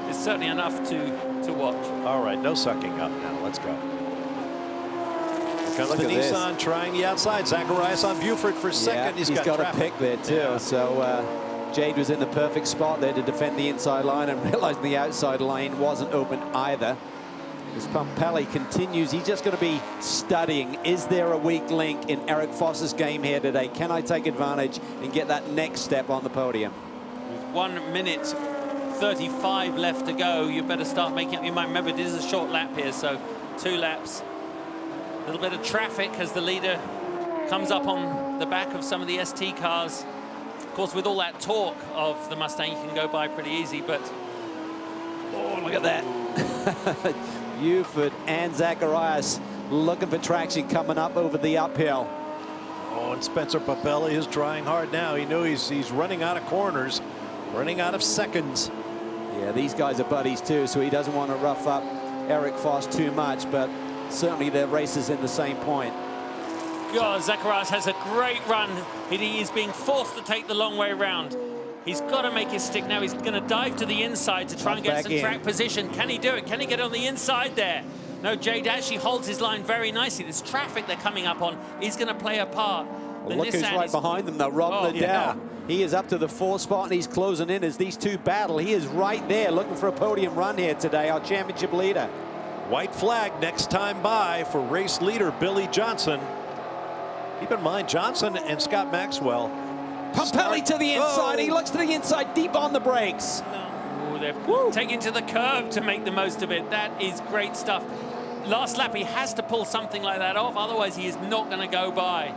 C: is certainly enough to watch.
A: All right, no sucking up now. Let's go. Here comes the Nissan trying the outside. Zacharias on Buford for second.
B: Yeah, he's got a pick there too. Yeah. So Jade was in the perfect spot there to defend the inside line and realized the outside line wasn't open either. As Papelli continues, he's just going to be studying. Is there a weak link in Eric Foss's game here today? Can I take advantage and get that next step on the podium?
C: 1 minute 35 left to go. You better start making up your mind. Remember, this is a short lap here, so 2 laps. A little bit of traffic as the leader comes up on the back of some of the ST cars. Of course, with all that torque of the Mustang, you can go by pretty easy, but...
B: Oh, look at that. Buford and Zacharias looking for traction coming up over the uphill.
A: Oh, and Spencer Papelli is trying hard now. He knew he's running out of corners, running out of seconds.
B: Yeah, these guys are buddies too, so he doesn't want to rough up Eric Foss too much, but certainly their races in the same point.
C: God, Zacharias has a great run. He is being forced to take the long way around. He's got to make his stick now. He's going to dive to the inside to try and get some track position. Can he do it? Can he get on the inside there? No, Jade actually holds his line very nicely. This traffic they're coming up on is going to play a part.
B: Well, look who's right behind them, though, Rob Liddell. He is up to the 4th spot, and he's closing in as these 2 battle. He is right there looking for a podium run here today, our championship leader.
A: White flag next time by for race leader Billy Johnson. Keep in mind, Johnson and Scott Maxwell.
B: Papelli to the inside. He looks to the inside, deep on the brakes.
C: Oh, they're taking to the curb to make the most of it. That is great stuff. Last lap, he has to pull something like that off. Otherwise, he is not going to go by.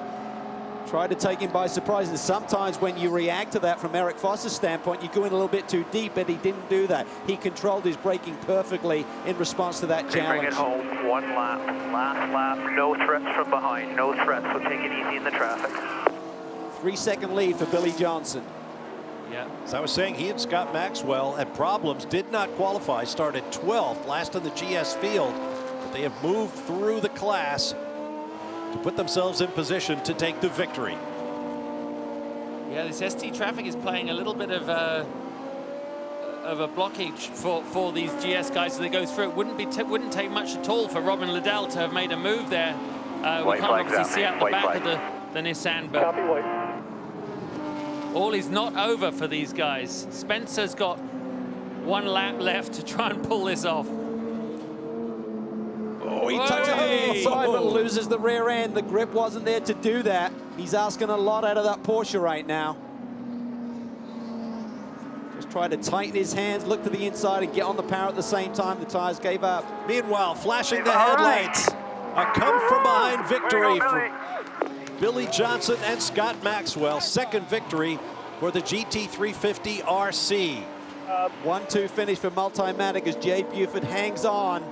B: Tried to take him by surprise, and sometimes when you react to that from Eric Foss's standpoint, you go in a little bit too deep, but he didn't do that. He controlled his braking perfectly in response to that challenge.
O: Bring it home, 1 lap, last lap, no threats from behind, no threats, so take it easy in the traffic.
B: 3-second lead for Billy Johnson.
A: Yeah, as I was saying, he and Scott Maxwell had problems, did not qualify, started 12th, last in the GS field, but they have moved through the class to put themselves in position to take the victory.
C: Yeah, this ST traffic is playing a little bit of a blockage for these GS guys as they go through. It wouldn't take much at all for Robin Liddell to have made a move there. We can't obviously see out the back of the Nissan, but all is not over for these guys. Spencer's got 1 lap left to try and pull this off.
B: Oh, he touches the inside but loses the rear end. The grip wasn't there to do that. He's asking a lot out of that Porsche right now. Just trying to tighten his hands, look to the inside, and get on the power at the same time. The tires gave up.
A: Meanwhile, flashing the headlights. A come-from-behind victory for Billy Johnson and Scott Maxwell. Second victory for the GT350 RC.
B: 1-2 finish for Multimatic as Jay Buford hangs on.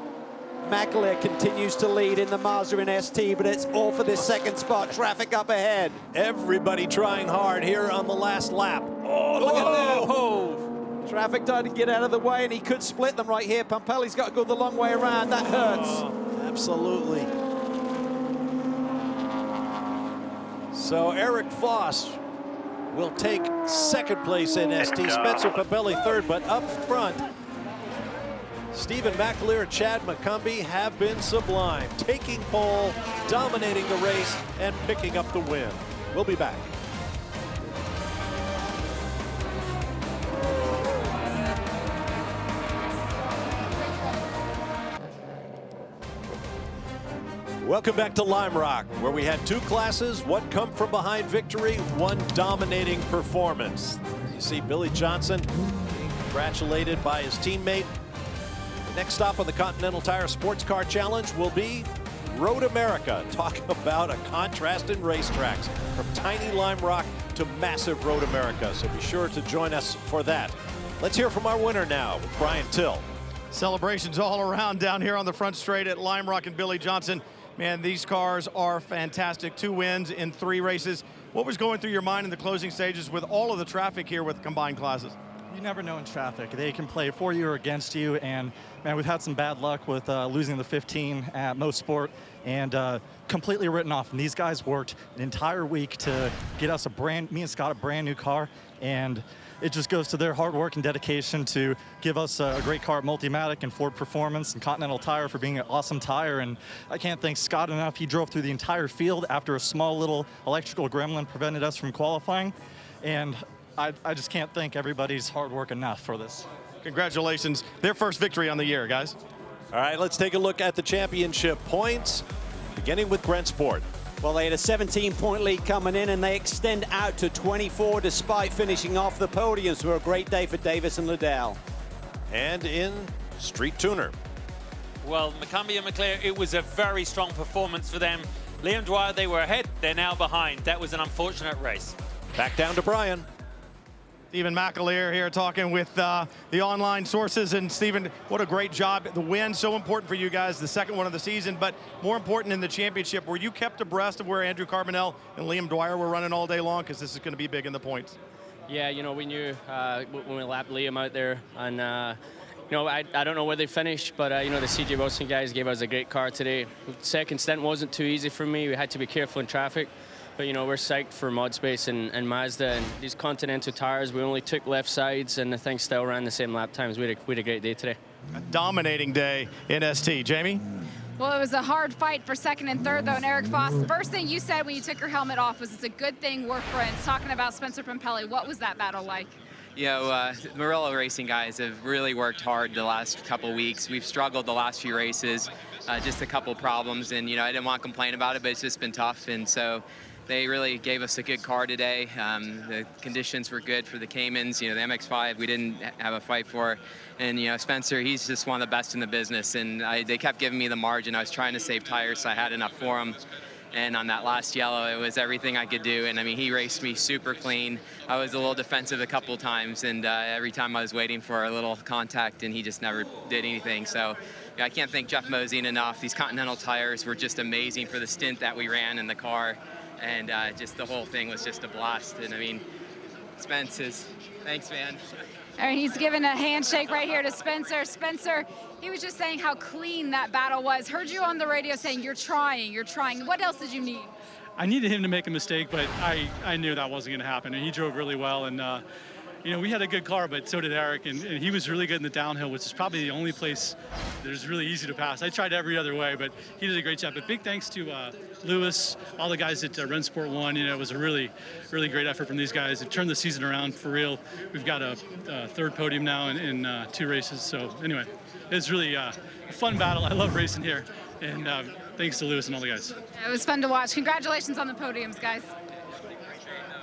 B: McAleer continues to lead in the Mazda in ST, but it's all for this second spot. Traffic up ahead.
A: Everybody trying hard here on the last lap. Oh, look at that.
B: Oh. Traffic tried to get out of the way, and he could split them right here. Pompelli's got to go the long way around. That hurts.
A: Oh, absolutely. So Eric Foss will take second place in ST. Spencer Pompelli third, but up front, Stephen McAleer and Chad McCumbee have been sublime, taking pole, dominating the race, and picking up the win. We'll be back. Welcome back to Lime Rock, where we had 2 classes, 1 come-from-behind victory, 1 dominating performance. You see Billy Johnson being congratulated by his teammate. Next stop on the Continental Tire SportsCar Challenge will be Road America. Talk about a contrast in racetracks from tiny Lime Rock to massive Road America. So be sure to join us for that. Let's hear from our winner now with Brian Till.
D: Celebrations all around down here on the front straight at Lime Rock and Billy Johnson. Man, these cars are fantastic. 2 wins in 3 races. What was going through your mind in the closing stages with all of the traffic here with combined classes?
F: You never know in traffic. They can play for you or against you, and man, we've had some bad luck with losing the 15 at Most Sport and completely written off. And these guys worked an entire week to get us me and Scott, a brand new car, and it just goes to their hard work and dedication to give us a great car at Multimatic and Ford Performance and Continental Tire for being an awesome tire. And I can't thank Scott enough. He drove through the entire field after a small little electrical gremlin prevented us from qualifying. And I just can't thank everybody's hard work enough for this.
D: Congratulations. Their first victory on the year, guys.
A: All right, let's take a look at the championship points, beginning with Brent Sport.
B: Well, they had a 17-point lead coming in, and they extend out to 24 despite finishing off the podium. So a great day for Davis and Liddell.
A: And in Street Tuner.
C: Well, McCumbee and McClare, it was a very strong performance for them. Liam Dwyer, they were ahead, they're now behind. That was an unfortunate race.
A: Back down to Brian.
D: Stephen McAleer here talking with the online sources. And Stephen, what a great job. The win, so important for you guys, the second one of the season, but more important in the championship. Were you kept abreast of where Andrew Carbonell and Liam Dwyer were running all day long? Because this is going to be big in the points.
V: Yeah, you know, we knew when we lapped Liam out there. And, you know, I don't know where they finished, but, you know, the CJ Wilson guys gave us a great car today. Second stint wasn't too easy for me. We had to be careful in traffic. But, you know, we're psyched for ModSpace and Mazda and these Continental tires. We only took left sides, and the thing still ran the same lap times. We had a great day today.
D: A dominating day in ST. Jamie?
E: Well, it was a hard fight for second and third, though, and Eric Foss, the first thing you said when you took your helmet off was it's a good thing we're friends. Talking about Spencer Pompelli, what was that battle like?
W: You know, Murillo Racing guys have really worked hard the last couple weeks. We've struggled the last few races, just a couple problems, and, you know, I didn't want to complain about it, but it's just been tough, and so they really gave us a good car today. The conditions were good for the Caymans. You know, the MX-5 we didn't have a fight for. And, you know, Spencer, he's just one of the best in the business. And they kept giving me the margin. I was trying to save tires, so I had enough for him. And on that last yellow, it was everything I could do. And I mean, he raced me super clean. I was a little defensive a couple times, and every time I was waiting for a little contact, and he just never did anything. So yeah, I can't thank Jeff Mosien enough. These Continental tires were just amazing for the stint that we ran in the car. And just the whole thing was just a blast. And I mean, Spence is, thanks, man.
E: All right, he's giving a handshake right here to Spencer. Spencer, he was just saying how clean that battle was. Heard you on the radio saying you're trying, you're trying. What else did you need?
H: I needed him to make a mistake, but I knew that wasn't going to happen. And he drove really well. And, you know, we had a good car, but so did Eric. And he was really good in the downhill, which is probably the only place that is really easy to pass. I tried every other way, but he did a great job. But big thanks to Lewis, all the guys at Run Sport 1. You know, it was a really, really great effort from these guys. It turned the season around for real. We've got a third podium now in 2 races. So anyway, it's really a fun battle. I love racing here. And thanks to Lewis and all the guys.
E: It was fun to watch. Congratulations on the podiums, guys.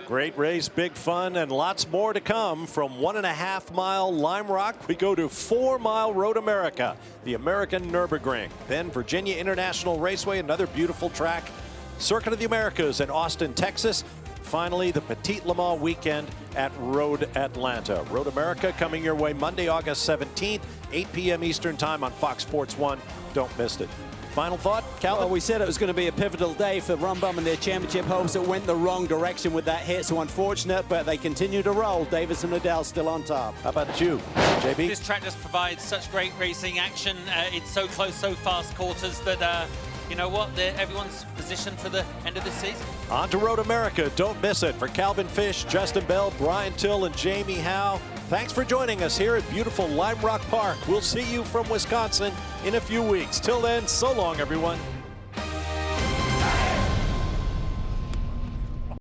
A: Great race, big fun, and lots more to come. From 1.5 mile Lime Rock, we go to 4 mile Road America, the American Nürburgring. Then Virginia International Raceway, another beautiful track. Circuit of the Americas in Austin, Texas. Finally, the Petit Le Mans weekend at Road Atlanta. Road America coming your way Monday, August 17th, 8 p.m. Eastern Time on Fox Sports 1. Don't miss it. Final thought, Calvin?
B: Well, we said it was going to be a pivotal day for Rum Bum and their championship hopes. It went the wrong direction with that hit, so unfortunate, but they continue to roll. Davis and Liddell still on top.
A: How about you, JB?
C: This track just provides such great racing action. It's so close, so fast quarters that, you know what, everyone's positioned for the end of this season.
A: On to Road America. Don't miss it. For Calvin Fish, Justin Bell, Brian Till, and Jamie Howe, thanks for joining us here at beautiful Lime Rock Park. We'll see you from Wisconsin in a few weeks. Till then, so long, everyone.